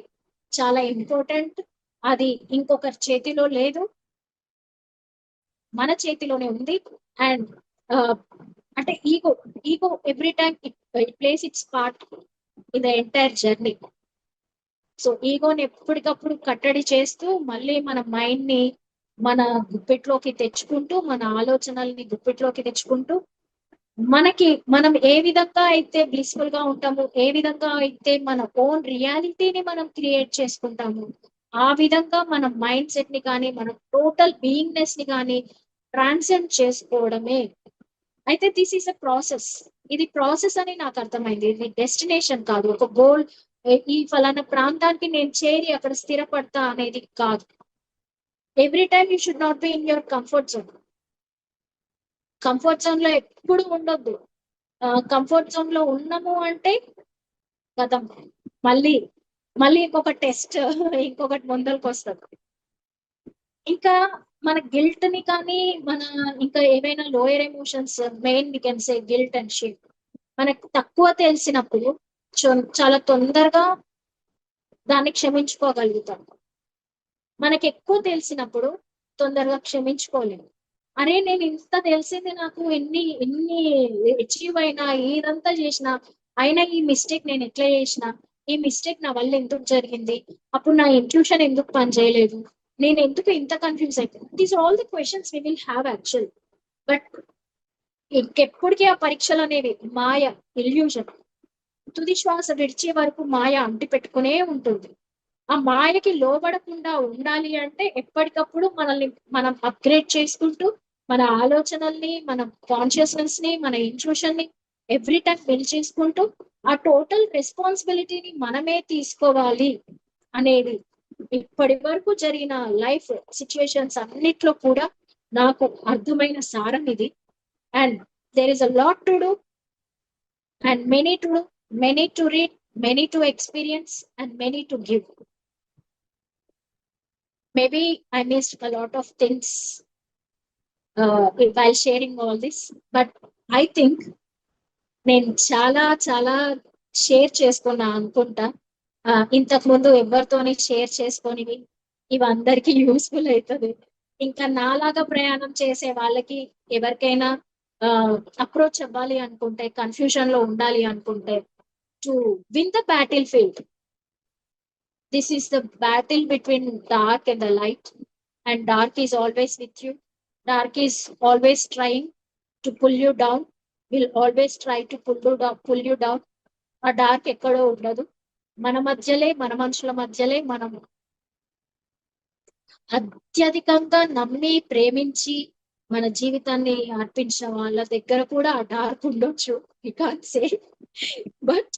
Speaker 2: చాలా ఇంపార్టెంట్. అది ఇంకొకరి చేతిలో లేదు, మన చేతిలోనే ఉంది. అండ్ అంటే ego every time it plays its part in the entire journey. So ఈగోని ఎప్పటికప్పుడు కట్టడి చేస్తూ మళ్ళీ మన మైండ్ ని మన గుప్పెట్లోకి తెచ్చుకుంటూ, మన ఆలోచనల్ని గుప్పెట్లోకి తెచ్చుకుంటూ, మనం ఏ విధంగా అయితే బ్లిస్ఫుల్ గా ఉంటామో, ఏ విధంగా అయితే మన ఓన్ రియాలిటీని మనం క్రియేట్ చేసుకుంటాము, ఆ విధంగా మన మైండ్ సెట్ ని కానీ మన టోటల్ బీయింగ్నెస్ ని కానీ ట్రాన్సెండ్ చేసుకోవడమే. అయితే దిస్ ఈస్ అ ప్రాసెస్. ఇది ప్రాసెస్ అని నాకు అర్థమైంది. ఇది డెస్టినేషన్ కాదు, ఒక గోల్, ఈ ఫలానా ప్రాంతానికి నేను చేరి అక్కడ స్థిరపడతా అనేది కాదు. Every time you should not be in your comfort zone. Comfort zone లో ఎప్పుడు ఉండొద్దు. కంఫర్ట్ జోన్ లో ఉన్నాము అంటే గతం మళ్ళీ ఇంకొక టెస్ట్, ఇంకొకటి ముందరకు వస్తుంది. ఇంకా మన గిల్ట్ ని కానీ ఇంకా ఏవైనా lower emotions, main we can say guilt and shame, మనకు తక్కువ తెలిసినప్పుడు చాలా తొందరగా దాన్ని క్షమించుకోగలుగుతాం. మనకి ఎక్కువ తెలిసినప్పుడు తొందరగా క్షమించుకోలేము. అరే నేను ఇంత తెలిసింది, నాకు ఎన్ని అచీవ్ అయినా, ఏదంతా చేసినా, అయినా ఈ మిస్టేక్ నేను ఎట్లా చేసిన, ఈ మిస్టేక్ నా వల్ల ఎందుకు జరిగింది, అప్పుడు నా ఇంట్యూషన్ ఎందుకు పని చేయలేదు, నేను ఎందుకు ఇంత కన్ఫ్యూజ్ అయిపోయింది. These are all the questions we will have actual. But ఇంకెప్పటికీ ఆ పరీక్షలు అనేవి మాయ, ఇల్యూజన్. తుది శ్వాస విడిచే వరకు మాయ అంటి పెట్టుకునే ఉంటుంది. ఆ మాయకి లోబడకుండా ఉండాలి అంటే ఎప్పటికప్పుడు మనల్ని మనం అప్గ్రేడ్ చేసుకుంటూ, మన ఆలోచనల్ని, మన కాన్షియస్నెస్ ని, మన ఇంట్యూషన్ ని ఎవ్రీ టైం బిల్డ్ చేసుకుంటూ ఆ టోటల్ రెస్పాన్సిబిలిటీని మనమే తీసుకోవాలి అనేది ఇప్పటి వరకు జరిగిన లైఫ్ సిచ్యువేషన్స్ అన్నిట్లో కూడా నాకు అర్థమైన సారం ఇది. And there is a lot to do and many to do, many to read, many to experience and many to give. Maybe I missed a lot of things while sharing all this, but I think నేను చాలా చాలా share చేసుకున్నా అనుకుంటా. ఇంతకు ముందు ఎవరితోని share చేసుకొని ఇవి అందరికీ యూస్ఫుల్ అవుతుంది. ఇంకా నాలాగా ప్రయాణం చేసే వాళ్ళకి ఎవరికైనా అప్రోచ్ అవ్వాలి అనుకుంటే, కన్ఫ్యూజన్ లో ఉండాలి అనుకుంటే, to win the battlefield, this is the battle between dark and the light, and dark is always with you. Dark is always trying to pull you down, will always try to pull you down. ఆ dark ఎక్కడో ఉండదు, మన మధ్యలే, మన మనుషుల మధ్యలే. మనం అత్యధికంగా నమ్మి ప్రేమించి మన జీవితాన్ని అర్పించిన వాళ్ళ దగ్గర కూడా ఆ డార్క్ ఉండొచ్చు, you can't say. But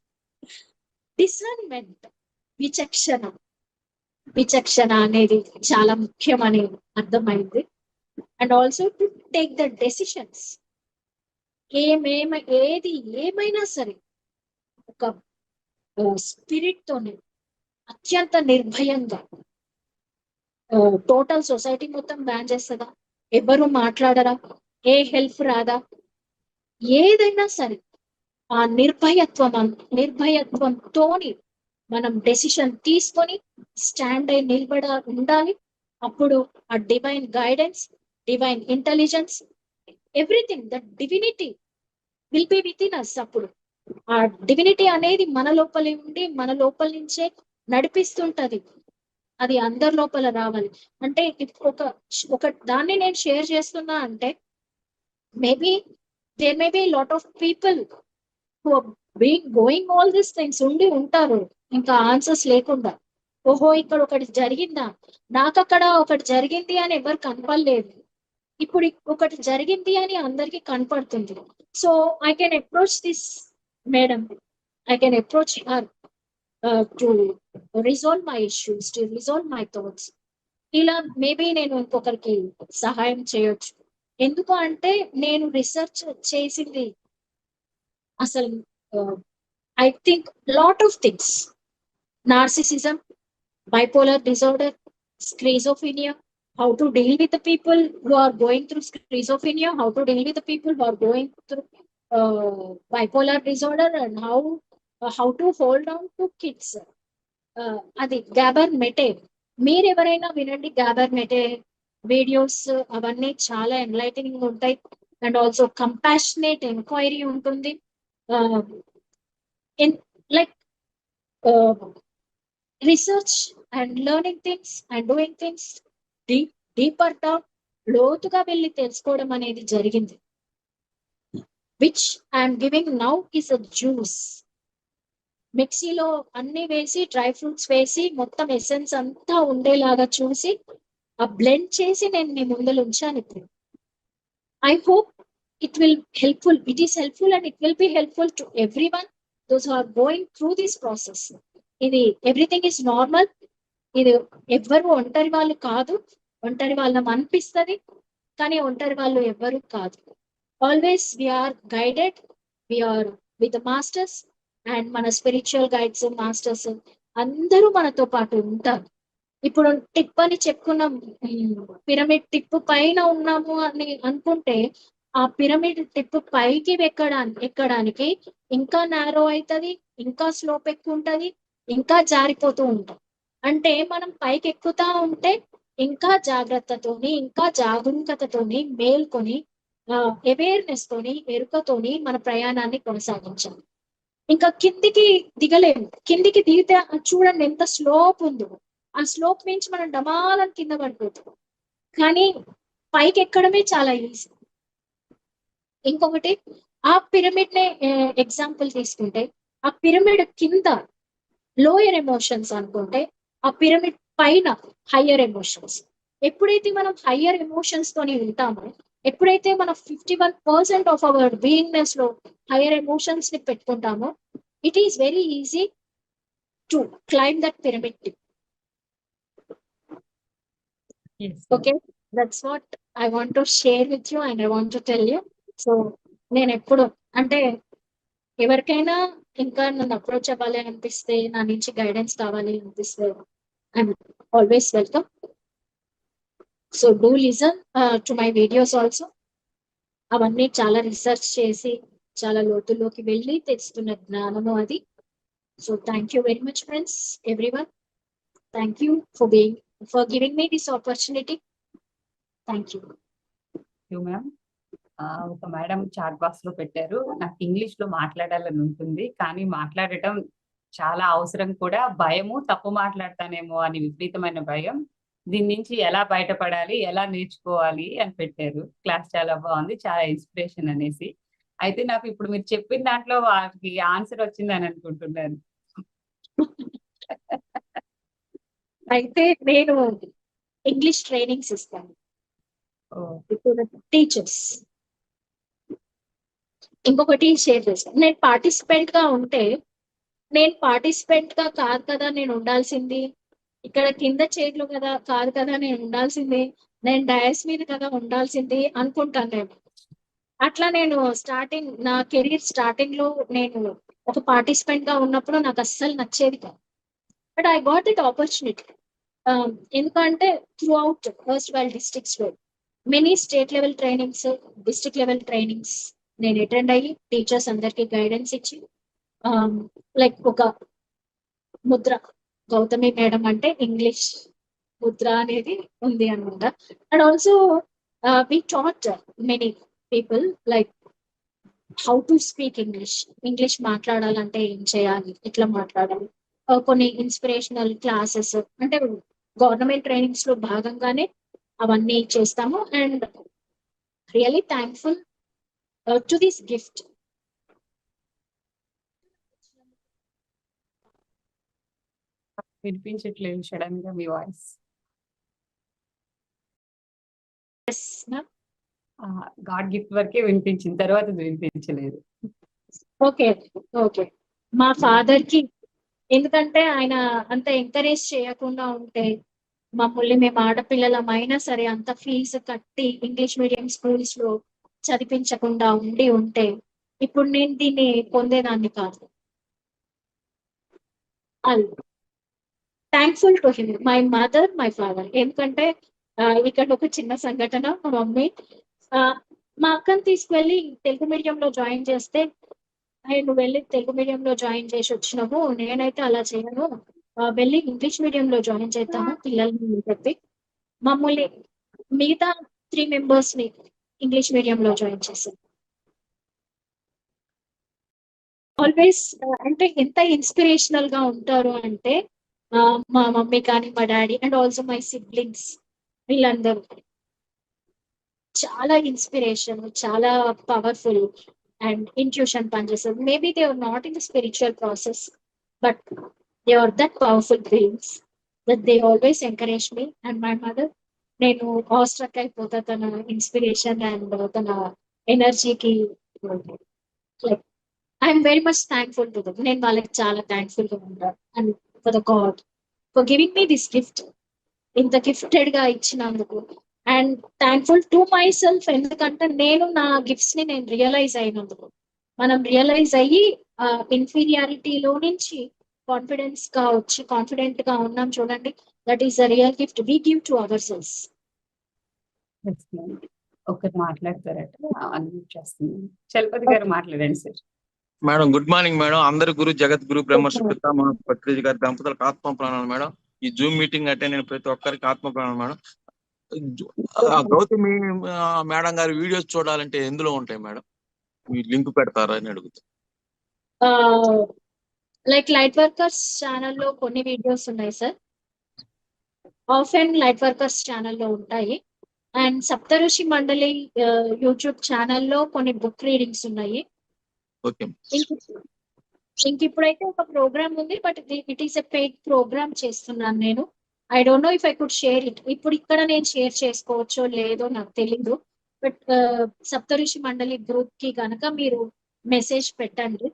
Speaker 2: discernment, విచక్షణ అనేది చాలా ముఖ్యమని అర్థమైంది. And also to take the decisions. ఏది ఏమైనా సరే ఒక స్పిరిట్ తోనే అత్యంత నిర్భయంగా. టోటల్ సొసైటీ మొత్తం బ్యాన్ చేస్తుందా, ఎవరు మాట్లాడరా, ఏ హెల్ప్ రాదా, ఏదైనా సరే ఆ నిర్భయత్వంతోని మనం డెసిషన్ తీసుకొని స్టాండ్ అయి ఉండాలి. అప్పుడు ఆ divine guidance, divine intelligence, everything, the divinity will be within us. అప్పుడు ఆ డివినిటీ అనేది మన లోపలి ఉండి మన లోపల నుంచే నడిపిస్తుంటది. అది అందరి లోపల రావాలి. అంటే ఒక దాన్ని నేను షేర్ చేస్తున్నా అంటే, maybe there may be lot of people who are going all these things ఉండి ఉంటారు ఇంకా ఆన్సర్స్ లేకుండా. ఓహో ఇక్కడ ఒకటి జరిగిందా, నాకు అక్కడ ఒకటి జరిగింది అని ఎవరు కనపడలేదు, ఇప్పుడు ఒకటి జరిగింది అని అందరికి కనపడుతుంది. So I can approach this Madam, I can approach her to resolve my issues, to resolve my thoughts. ఇలా మేబీ నేను ఇంకొకరికి సహాయం చేయొచ్చు. ఎందుకు అంటే నేను రీసెర్చ్ చేసింది అసలు I think lot of things, narcissism, bipolar disorder, schizophrenia, how to deal with the people who are going through schizophrenia, how to deal with the people who are going through bipolar disorder, and how to hold on to kids. అది గ్యాబర్ మెటే, మీరు ఎవరైనా వినండి గ్యాబర్ మెటే videos, అవన్నీ చాలా enlightening ఉంటాయి. And also compassionate enquiry ఉంటుంది. Like research and learning things and doing things deeper down, లోతుగా వెళ్ళి తెలుసుకోవడం అనేది జరిగింది. Which I'm giving now is a juice. మిక్సీలో అన్ని వేసి డ్రై ఫ్రూట్స్ వేసి మొత్తం ఎసెన్స్ అంతా ఉండేలాగా చూసి ఆ బ్లెండ్ చేసి నేను మీ ముందర ఉంచాను. ఇప్పుడు I hope it will helpful, it is helpful and it will be helpful to everyone, those who are going through this process. ఇది ఎవ్రీథింగ్ ఇస్ నార్మల్. ఇది ఎవ్వరు ఒంటరి వాళ్ళు కాదు. ఒంటరి వాళ్ళం అనిపిస్తుంది కానీ ఒంటరి వాళ్ళు ఎవ్వరు కాదు. Always we are guided, we are with masters, and మన స్పిరిచువల్ గైడ్స్ మాస్టర్స్ అందరూ మనతో పాటు ఉంటారు. ఇప్పుడు టిప్ అని చెప్పుకున్నాం, పిరమిడ్ టిప్ పైన ఉన్నాము అని అనుకుంటే ఆ పిరమిడ్ టిప్ పైకి ఎక్కడానికి ఇంకా నారో అవుతుంది, ఇంకా స్లోప్ ఎక్కువ ఉంటది, ఇంకా జారిపోతూ ఉంటాం. అంటే మనం పైకి ఎక్కుతా ఉంటే ఇంకా జాగ్రత్తతోని, ఇంకా జాగరూకతతోని, మేల్కొని అవేర్నెస్ తోని, ఎరుకతోని మన ప్రయాణాన్ని కొనసాగించాలి. ఇంకా కిందికి దిగలేము. కిందికి దిగితే చూడండి ఎంత స్లోప్ ఉందో. ఆ స్లోప్ నుంచి మనం డమాలని కింద పడిపోతాం. కానీ పైకి ఎక్కడమే చాలా ఈజీ. ఇంకొకటి, ఆ పిరమిడ్ నే ఎగ్జాంపుల్ తీసుకుంటే ఆ పిరమిడ్ కింద లోయర్ ఎమోషన్స్ అనుకుంటే ఆ పిరమిడ్ పైన హయ్యర్ ఎమోషన్స్. ఎప్పుడైతే మనం హయ్యర్ ఎమోషన్స్ తోని ఉంటామో, ఎప్పుడైతే మనం 51% ఆఫ్ అవర్ బీయింగ్నెస్ లో హయ్యర్ ఎమోషన్స్ ని పెట్టుకుంటామో, it is very easy to climb that pyramid tip. Okay, that's what I want to share with you and I want to tell you. So నేను ఎప్పుడు అంటే ఎవరికైనా ఇంకా నన్ను అప్రోచ్ అవ్వాలి అనిపిస్తే, నా నుంచి గైడెన్స్ కావాలి అనిపిస్తే, I'm always welcome. So do listen to my videos also. అవన్నీ చాలా రీసెర్చ్ చేసి చాలా లోతుల్లోకి వెళ్ళి తెస్తున్న జ్ఞానము అది. So thank you very much friends, everyone. Thank you for giving me this opportunity. Thank you.
Speaker 1: Ma'am, ఒక మేడం చాట్ బాక్స్ లో పెట్టారు, నాకు ఇంగ్లీష్ లో మాట్లాడాలని ఉంటుంది కానీ మాట్లాడటం చాలా అవసరం కూడా, భయము, తప్పు మాట్లాడతానేమో అని విపరీతమైన భయం, దీని నుంచి ఎలా బయటపడాలి, ఎలా నేర్చుకోవాలి అని పెట్టారు. క్లాస్ చాలా బాగుంది, చాలా ఇన్స్పిరేషన్ అనేసి. అయితే నాకు ఇప్పుడు మీరు చెప్పిన దాంట్లో వారికి ఆన్సర్ వచ్చిందని అనుకుంటున్నాను.
Speaker 2: అయితే నేను ఇంగ్లీష్ ట్రైనింగ్స్ ఇస్తాను టీచర్స్. ఇంకొకటి షేర్ చేస్తాను, నేను పార్టిసిపెంట్ గా ఉంటే, నేను పార్టిసిపెంట్ గా కాదు కదా నేను ఉండాల్సింది, ఇక్కడ కింద చైర్లు కదా కాదు కదా నేను ఉండాల్సింది, నేను డయాస్ మీద కదా ఉండాల్సింది అనుకుంటాను నేను. అట్లా నేను స్టార్టింగ్, నా కెరీర్ స్టార్టింగ్ లో నేను ఒక పార్టిసిపెంట్ గా ఉన్నప్పుడు నాకు అస్సలు నచ్చేది కాదు. But I got it opportunity. ఎందుకంటే throughout first world districts లో many state level trainings, district level trainings నేను అటెండ్ అయ్యి టీచర్స్ అందరికి గైడెన్స్ ఇచ్చి, లైక్ ఒక ముద్ర, గౌతమి మేడం అంటే ఇంగ్లీష్ ముద్ర అనేది ఉంది అనమాట. And also we taught many people like how to speak English. English మాట్లాడాలంటే ఏం చేయాలి, ఎట్లా మాట్లాడాలి, కొన్ని ఇన్స్పిరేషనల్ క్లాసెస్ అంటే గవర్నమెంట్ ట్రైనింగ్స్ లో భాగంగానే అవన్నీ చేస్తాము. And really thankful to this gift.
Speaker 1: వినిపించట్లేదు సడన్ గా మీ వాయిస్. గాడ్ గిఫ్ట్ వరకే వినిపించిన తర్వాత వినిపించలేదు.
Speaker 2: Okay okay. మా ఫాదర్ కి ఎందుకంటే ఆయన అంత ఎంకరేజ్ చేయకుండా ఉంటే మమ్మల్ని మేము ఆడపిల్లలమైనా సరే అంత ఫీజు కట్టి ఇంగ్లీష్ మీడియం స్కూల్స్ లో చదివించకుండా ఉంటే ఇప్పుడు నేను దీన్ని పొందేదాన్ని కాదు. అది thankful to him, my mother, my father. ఎందుకంటే ఇక్కడ ఒక చిన్న సంఘటన. మా మమ్మీ ఆ, మా అక్కని తీసుకువెళ్ళి తెలుగు మీడియంలో జాయిన్ చేస్తే, "అయ్య, నువ్వు వెళ్ళి తెలుగు మీడియంలో జాయిన్ చేసి వచ్చినావు, నేనైతే అలా చేయను, వెళ్ళి ఇంగ్లీష్ మీడియంలో జాయిన్ చేద్దాము పిల్లల్ని" అని చెప్పి మమ్మల్ని మిగతా 3 మెంబర్స్ ని ఇంగ్లీష్ మీడియంలో జాయిన్ చేశారు. ఆల్వేస్ అంటే ఎంత ఇన్స్పిరేషనల్ గా ఉంటారు అంటే మా మమ్మీ కానీ మా daddy and also my siblings, వీళ్ళందరూ చాలా ఇన్స్పిరేషన్, చాలా పవర్ఫుల్ అండ్ ఇంట్యూషన్ పనిచేస్తారు. Maybe they are not in the spiritual process, but they are that powerful beings that they always encourage me and my mother. నేను awestruck అయిపోతా తన inspiration and తన ఎనర్జీకి. Like I'm very much thankful to them. నేను వాళ్ళకి చాలా thankful గా ఉంటాను and for the god for giving me this gift, ఇంత గిఫ్టెడ్ గా ఇచ్చినందుకు. And thankful to my self, ఎందుకంటే నేను నా గిఫ్ట్స్ ని నేను రియలైజ్ అయినందుకు. మనం రియలైజ్ అయ్యి ఇన్ఫీరియారిటీలో నుంచి కాన్ఫిడెన్స్ గా వచ్చి కాన్ఫిడెంట్ గా ఉన్నాం చూడండి, that is the real gift we give to ourselves.
Speaker 1: ఒకరు మాట్లాడతారట, అన్మ్యూట్ చేస్తున్నాను. చలపతి గారు మాట్లాడండి sir.
Speaker 3: Madam good morning madam. అందరి గురు జగద్గురు బ్రహ్మర్షి పితామహ పత్రిజీ గారి దంపతులకు ఆత్మ ప్రాణాలు మేడం. ఈ జూమ్ మీటింగ్ అటెండ్ అయిన ప్రతి ఒక్కరికి ఆత్మ ప్రాణాలు మేడం. గౌతమి మేడం గారి వీడియోస్ చూడాలంటే ఎందులో ఉంటాయి మేడం? మీ లింక్ పెడతారా అని అడుగుతా.
Speaker 2: లైక్ లైట్ వర్కర్స్ ఛానల్లో కొన్ని వీడియోస్ ఉన్నాయి sir. Of and light workers ఛానల్లో ఉంటాయి. అండ్ సప్తఋషి మండలి యూట్యూబ్ ఛానల్లో కొన్ని బుక్ రీడింగ్స్ ఉన్నాయి.
Speaker 3: ఓకే.
Speaker 2: ఇంక ఇప్పుడైతే ఒక ప్రోగ్రామ్ ఉంది, but it is a paid program చేస్తున్నాను నేను. I don't know if I could share it. ఇప్పుడు ఇక్కడ నేను షేర్ చేసుకోవచ్చో లేదో నాకు తెలీదు, బట్ సప్తఋషి మండలి గ్రూప్ కి గనక మీరు మెసేజ్ పెట్టండి.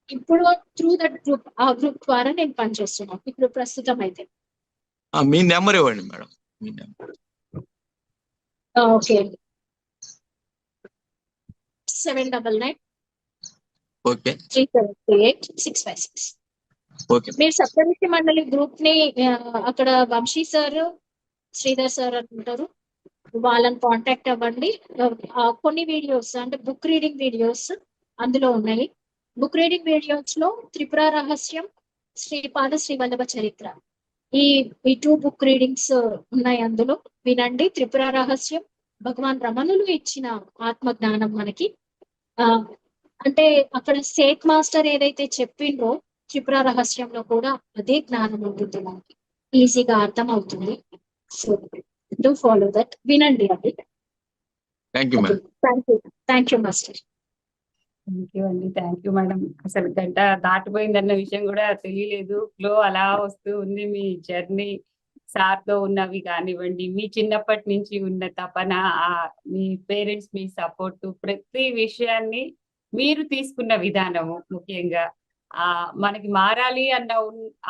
Speaker 2: ఇప్పుడు త్రూ దట్ గ్రూప్, ఆ గ్రూప్ ద్వారా నేను పనిచేస్తున్నాను ఇప్పుడు ప్రస్తుతం అయితే.
Speaker 3: మీ నెంబర్ ఇవ్వండి మేడం. మీ నెంబర్.
Speaker 2: Okay, 799
Speaker 3: okay
Speaker 2: 378 656.
Speaker 3: ఓకే.
Speaker 2: మీరు సప్తఋషి మండలి గ్రూప్ ని అక్కడ వంశీ సార్, శ్రీధర్ సార్ అని ఉంటారు, వాళ్ళని కాంటాక్ట్ అవ్వండి. కొన్ని వీడియోస్ అంటే బుక్ రీడింగ్ వీడియోస్ అందులో ఉన్నాయి. బుక్ రీడింగ్ వీడియోస్ లో త్రిపుర రహస్యం, శ్రీపాద శ్రీవల్లభ చరిత్ర, ఈ 2 బుక్ రీడింగ్స్ ఉన్నాయి. అందులో వినండి. త్రిపుర రహస్యం భగవాన్ రమణులు ఇచ్చిన ఆత్మ జ్ఞానం మనకి. అంటే అక్కడ సేట్ మాస్టర్ ఏదైతే చెప్పిండ్రో త్రిపుర రహస్యంలో కూడా అదే జ్ఞానం ఉంటుంది, మనకి ఈజీగా అర్థం అవుతుంది. సో డూ ఫాలో దట్, వినండి అది.
Speaker 3: Thank you madam.
Speaker 2: Thank you master.
Speaker 1: Thank you అండి, థ్యాంక్ యూ మేడం. అసలు గంట దాటిపోయిందన్న విషయం కూడా తెలియలేదు. ఫ్లో అలా వస్తూ ఉంది. మీ జర్నీ, సార్తో ఉన్నవి కానివ్వండి, మీ చిన్నప్పటి నుంచి ఉన్న తపన, మీ పేరెంట్స్ మీ సపోర్ట్, ప్రతి విషయాన్ని మీరు తీసుకున్న విధానము, ముఖ్యంగా మనకి మారాలి అన్న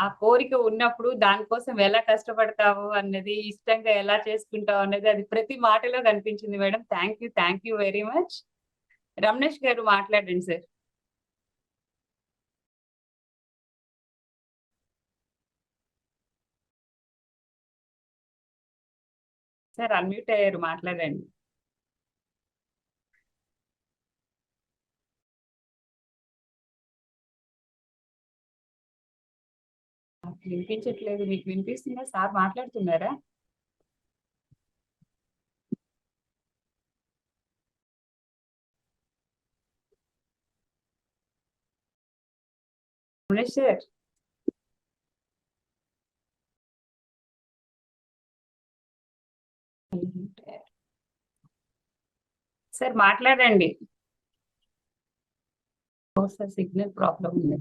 Speaker 1: ఆ కోరిక ఉన్నప్పుడు దానికోసం ఎలా కష్టపడతావు అన్నది, ఇష్టంగా ఎలా చేసుకుంటావు అన్నది, అది ప్రతి మాటలో కనిపించింది madam. Thank you very much. Ramanesh గారు మాట్లాడండి సార్. సార్ అన్మ్యూట్ అయ్యారు, మాట్లాడండి. వినిపించట్లేదు. మీకు వినిపిస్తుందా? సార్ మాట్లాడుతున్నారా? రమణేష్ సార్. సార్ మాట్లాడండి. సిగ్నల్ ప్రాబ్లం ఉంది.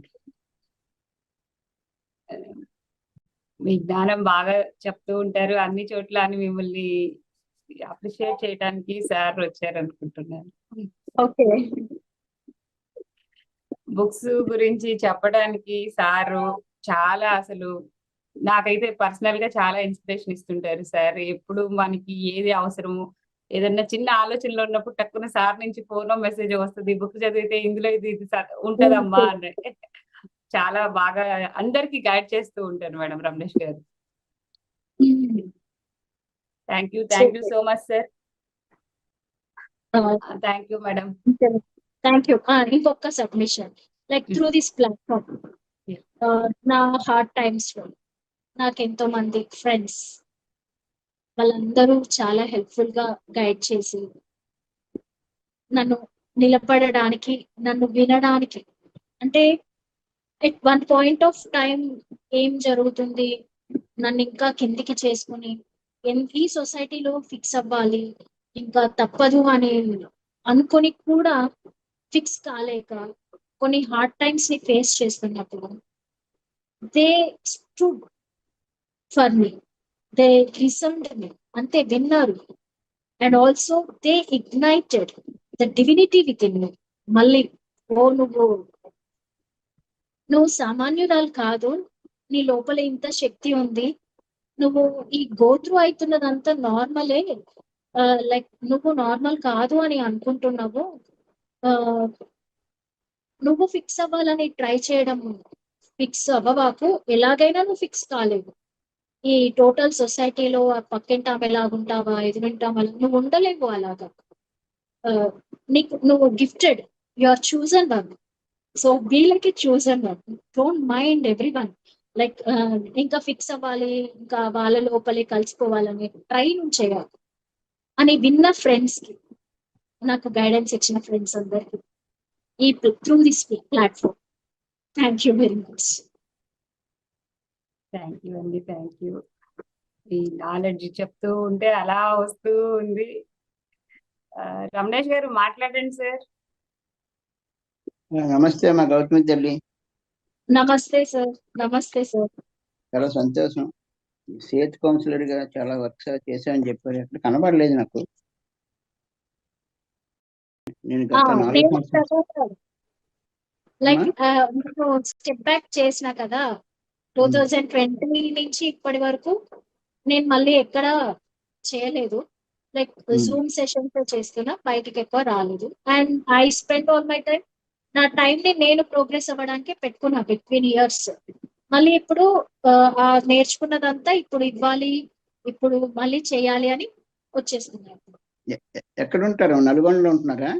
Speaker 1: మీ జ్ఞానం బాగా చెప్తూ ఉంటారు అన్ని చోట్ల అని మిమ్మల్ని అప్రిషియేట్ చేయడానికి సార్ వచ్చారు అనుకుంటున్నాను.
Speaker 2: ఓకే,
Speaker 1: బుక్స్ గురించి చెప్పడానికి సారు చాలా అసలు నాకైతే పర్సనల్ గా చాలా ఇన్స్పిరేషన్ ఇస్తుంటారు సార్. ఎప్పుడు మనకి ఏది అవసరము ఏదన్నా చిన్న ఆలోచనలో ఉన్నప్పుడు టక్కున సార్ నుంచి ఫోన్ మెసేజ్ వస్తుంది, బుక్ చదివితే ఇందులో ఇది ఇది ఉంటదమ్మా అని. చాలా బాగా అందరికి గైడ్ చేస్తూ ఉంటారు మేడం రమేష్ గారు. Thank you so much sir. Thank you madam.
Speaker 2: Thank you. ఇంకొక submission like through this platform నా హార్డ్ టైమ్స్ లో నాకు ఎంతో మంది ఫ్రెండ్స్ వాళ్ళందరూ చాలా హెల్ప్ఫుల్ గా గైడ్ చేసి నన్ను నిలబడడానికి, నన్ను వినడానికి, అంటే at one point of time ఏం జరుగుతుంది, నన్ను ఇంకా కిందికి చేసుకుని ఈ సొసైటీలో ఫిక్స్ అవ్వాలి, ఇంకా తప్పదు అని అనుకొని కూడా ఫిక్స్ కాలేక కొన్ని హార్డ్ టైమ్స్ ని ఫేస్ చేస్తున్నప్పుడు they stood for me, they listened me, అంతే విన్నారు. And also they ignited the divinity within me. మళ్ళీ నువ్వు సామాన్యురాలు కాదు, నీ లోపల ఇంత శక్తి ఉంది, నువ్వు ఈ గోత్రు అవుతున్నదంతా నార్మలే, లైక్ నువ్వు నార్మల్ కాదు అని అనుకుంటున్నావు, నువ్వు ఫిక్స్ అవ్వాలని ట్రై చేయడం ఫిక్స్ అవ్వవాకు, ఎలాగైనా నువ్వు ఫిక్స్ కాలేవు. ఈ టోటల్ సొసైటీలో పక్కింటి ఆమె ఎలాగుంటావా, ఎదురింటామా, నువ్వు ఉండలేవు అలాగా. నువ్వు gifted, you are chosen one. So be like a chosen one, don't mind every one. Like ఇంకా ఫిక్స్ అవ్వాలి, ఇంకా వాళ్ళ లోపలే కలిసిపోవాలని ట్రై చేయాలి అని విన్న ఫ్రెండ్స్ కి, నాకు గైడెన్స్ ఇచ్చిన ఫ్రెండ్స్ అందరికి ఈ through this platform thank you very much.
Speaker 1: Thank you అండి. Thank you. ఈ నాలెడ్జ్ చెప్తూ ఉంటే అలా వస్తూ ఉంది. రమణేష్ గారు మాట్లాడండి సార్.
Speaker 4: నమస్తే అమ్మా గౌతమి తల్లి.
Speaker 2: నమస్తే సార్. నమస్తే సార్.
Speaker 4: చాలా సంతోషం. సేత్ కౌన్సిలర్ గా చాలా వర్క్ చేశామని చెప్పారు, ఎక్కడ కనబడలేదు నాకు. నేను గత 4 సంవత్సరాలు
Speaker 2: లైక్ స్టెప్ బ్యాక్ చేసిన కదా 2020 నుంచి ఇప్పటి వరకు నేను మళ్ళీ ఎక్కడ చేయలేదు. లైక్ జూమ్ సెషన్స్ చేస్తున్నా, బయటికి ఎక్కువ రాలేదు. And I spend all my time, నా టైం ని నేను ప్రోగ్రెస్ అవ్వడానికి పెట్టుకున్నా బిట్వీన్ ఇయర్స్. మళ్ళీ ఇప్పుడు నేర్చుకున్నదంతా ఇప్పుడు ఇవ్వాలి, ఇప్పుడు మళ్ళీ చేయాలి అని వచ్చేస్తున్నాను.
Speaker 4: ఎక్కడ ఉంటారు? నల్గొండలో ఉంటున్నారా?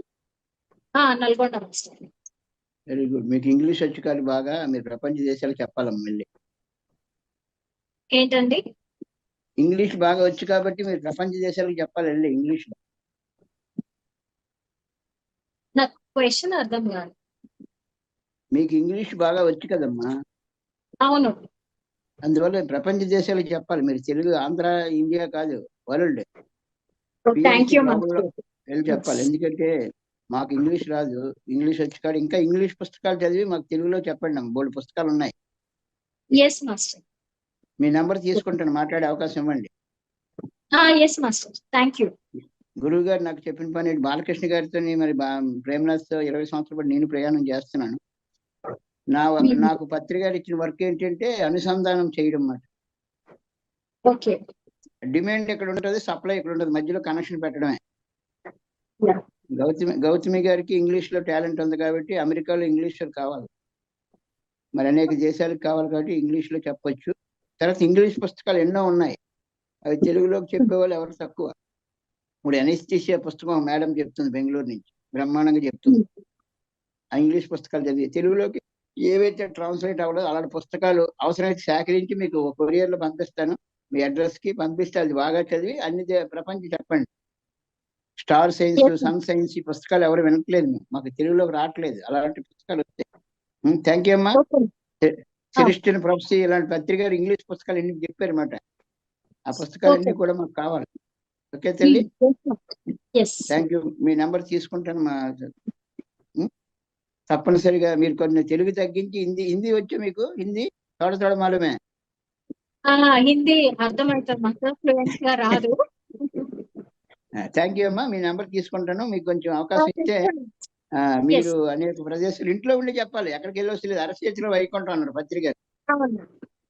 Speaker 2: నల్గొండ మాస్టర్.
Speaker 4: Very good. మీకు ఇంగ్లీష్ వచ్చి కానీ బాగా మీరు ప్రపంచ దేశాలు చెప్పాలమ్మా. మళ్ళీ
Speaker 2: ఏంటండి?
Speaker 4: ఇంగ్లీష్ బాగా వచ్చు కాబట్టి మీరు ప్రపంచ దేశాలకు చెప్పాలి వెళ్ళి ఇంగ్లీష్.
Speaker 2: నాకు క్వశ్చన్ అర్థం కాదు.
Speaker 4: మీకు ఇంగ్లీష్ బాగా వచ్చు కదమ్మా.
Speaker 2: అవును.
Speaker 4: అందువల్ల ప్రపంచ దేశాలకు చెప్పాలి మీరు. తెలుగు ఆంధ్ర ఇండియా కాదు, వరల్డ్ వెళ్ళి చెప్పాలి. ఎందుకంటే మాకు ఇంగ్లీష్ రాదు, ఇంగ్లీష్ వచ్చి కాదు. ఇంకా ఇంగ్లీష్ పుస్తకాలు చదివి మాకు తెలుగులో చెప్పండి అమ్మ, బోల్డ్ పుస్తకాలు ఉన్నాయి. మీ నెంబర్ తీసుకుంటాను, మాట్లాడే అవకాశం ఇవ్వండి. గురువు గారు నాకు చెప్పిన పని బాలకృష్ణ గారితో మరి ప్రేమనాథ్ తో 20 సంవత్సరాల పాటు నేను ప్రయాణం చేస్తున్నాను. నాకు పత్రిక గారు ఇచ్చిన వర్క్ ఏంటంటే అనుసంధానం చేయడం అన్నమాట. డిమాండ్ ఎక్కడ ఉంటుంది, సప్లై ఎక్కడ ఉంటుంది, మధ్యలో కనెక్షన్ పెట్టడమే. గౌతమి గారికి ఇంగ్లీష్ లో టాలెంట్ ఉంది కాబట్టి అమెరికాలో ఇంగ్లీష్ కావాలి, మరి అనేక దేశాలకు కావాలి కాబట్టి ఇంగ్లీష్ లో చెప్పొచ్చు. తర్వాత ఇంగ్లీష్ పుస్తకాలు ఎన్నో ఉన్నాయి, అవి తెలుగులోకి చెప్పేవాళ్ళు ఎవరు తక్కువ. ఇప్పుడు ఎనెస్థీషియా పుస్తకం మేడం చెప్తుంది బెంగళూరు నుంచి, బ్రహ్మాండంగా చెప్తుంది. ఆ ఇంగ్లీష్ పుస్తకాలు చదివి తెలుగులోకి ఏవైతే ట్రాన్స్లేట్ అవ్వడో అలాంటి పుస్తకాలు అవసరమైతే సేకరించి మీకు కొరియర్ లో పంపిస్తాను, మీ అడ్రస్ కి పంపిస్తే అది బాగా చదివి అన్ని ప్రపంచం చెప్పండి. స్టార్ సైన్స్, సన్ సైన్స్ ఈ పుస్తకాలు ఎవరు వినట్లేదు, మాకు తెలుగులోకి రావట్లేదు, అలాంటి పుస్తకాలు వస్తాయి. థ్యాంక్ యూ అమ్మా. సెలిస్టియన్ ప్రొఫెసీ ఇలాంటి పత్రిక ఇంగ్లీష్ పుస్తకాలు ఎన్ని చెప్పారన్నమాట. ఆ పుస్తకాలన్నీ కూడా మాకు కావాలి. ఓకే తల్లి, థ్యాంక్ యూ. మీ నెంబర్ తీసుకుంటాను మా. తప్పనిసరిగా మీరు కొన్ని తెలుగు తగ్గించి హిందీ వచ్చి మీకు హిందీ తోడ మాలమే.
Speaker 2: హిందీ అర్థమవుతుంది, రాదు.
Speaker 4: థ్యాంక్ యూ అమ్మా. మీ నెంబర్ తీసుకుంటాను, మీకు కొంచెం అవకాశం ఇస్తే మీరు అనేక ప్రదేశాలు ఇంట్లో ఉండి చెప్పాలి, ఎక్కడికి వెళ్ళి వస్తలేదు. అరచేతిలో వైకుంఠం అన్నారు పత్రిక.
Speaker 2: అవును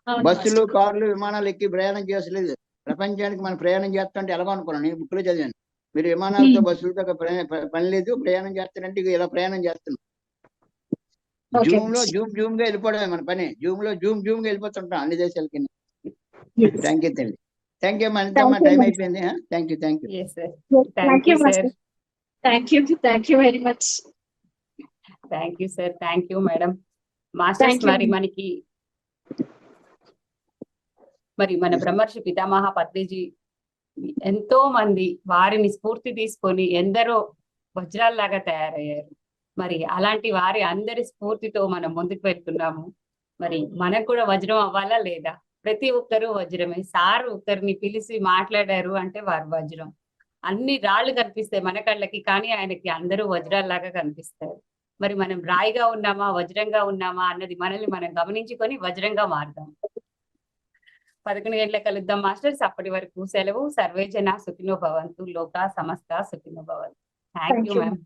Speaker 2: అవును
Speaker 4: బస్సులు,
Speaker 2: మాస్టర్.
Speaker 4: కార్లు, విమానాలు ఎక్కి ప్రయాణం చేయలేదు. ప్రపంచానికి మనం ప్రయాణం చేస్తుంటే ఎలాగో అనుకున్నాను, నేను బుక్ లో చదివాను. మీరు విమానాలతో బస్సులతో పని లేదు, ప్రయాణం చేస్తారంటే ఇక ఇలా ప్రయాణం చేస్తున్నాం.
Speaker 2: Okay,
Speaker 4: జూమ్ లో
Speaker 2: master.
Speaker 4: జూమ్ గా వెళ్ళిపోవడమే మన పని. జూమ్ లో జూమ్ గా వెళ్ళిపోతుంటాం అన్ని దేశాలకి.
Speaker 2: Yes.
Speaker 4: థ్యాంక్ యూ తల్లి, థ్యాంక్ యూ. మన
Speaker 2: Thank you,
Speaker 4: టైం
Speaker 2: master.
Speaker 4: అయిపోయింది. Thank you, thank you.
Speaker 1: Yes sir.
Speaker 2: Yes,
Speaker 1: Thank
Speaker 2: thank
Speaker 1: you,
Speaker 2: you, master.
Speaker 1: sir.
Speaker 2: Thank you very much.
Speaker 1: Thank you sir. Thank you madam. Masters
Speaker 2: Thank you.
Speaker 1: మరి మన బ్రహ్మర్షి పితామహ పత్రిజీ ఎంతో మంది వారిని స్ఫూర్తి తీసుకొని ఎందరో వజ్రాల్లాగా తయారయ్యారు. మరి అలాంటి వారి అందరి స్ఫూర్తితో మనం ముందుకు వెళ్తున్నాము. మరి మనకు కూడా వజ్రం అవ్వాలా లేదా? ప్రతి ఒక్కరూ వజ్రమే. సార్ ఒక్కరిని పిలిచి మాట్లాడారు అంటే వారు వజ్రం. అన్ని రాళ్ళు కనిపిస్తాయి మన కళ్ళకి, కానీ ఆయనకి అందరూ వజ్రాల్లాగా కనిపిస్తారు. మరి మనం రాయిగా ఉన్నామా, వజ్రంగా ఉన్నామా అన్నది మనల్ని మనం గమనించుకొని వజ్రంగా మారుదాం. 11 గంటలకు కలుద్దాం మాస్టర్స్. అప్పటి వరకు సెలవు. సర్వే జన సుఖినో భవంతు, లోకా సమస్త సుఖినో భవంతు. Thank
Speaker 2: Thank
Speaker 1: you
Speaker 2: you.
Speaker 1: Ma'am.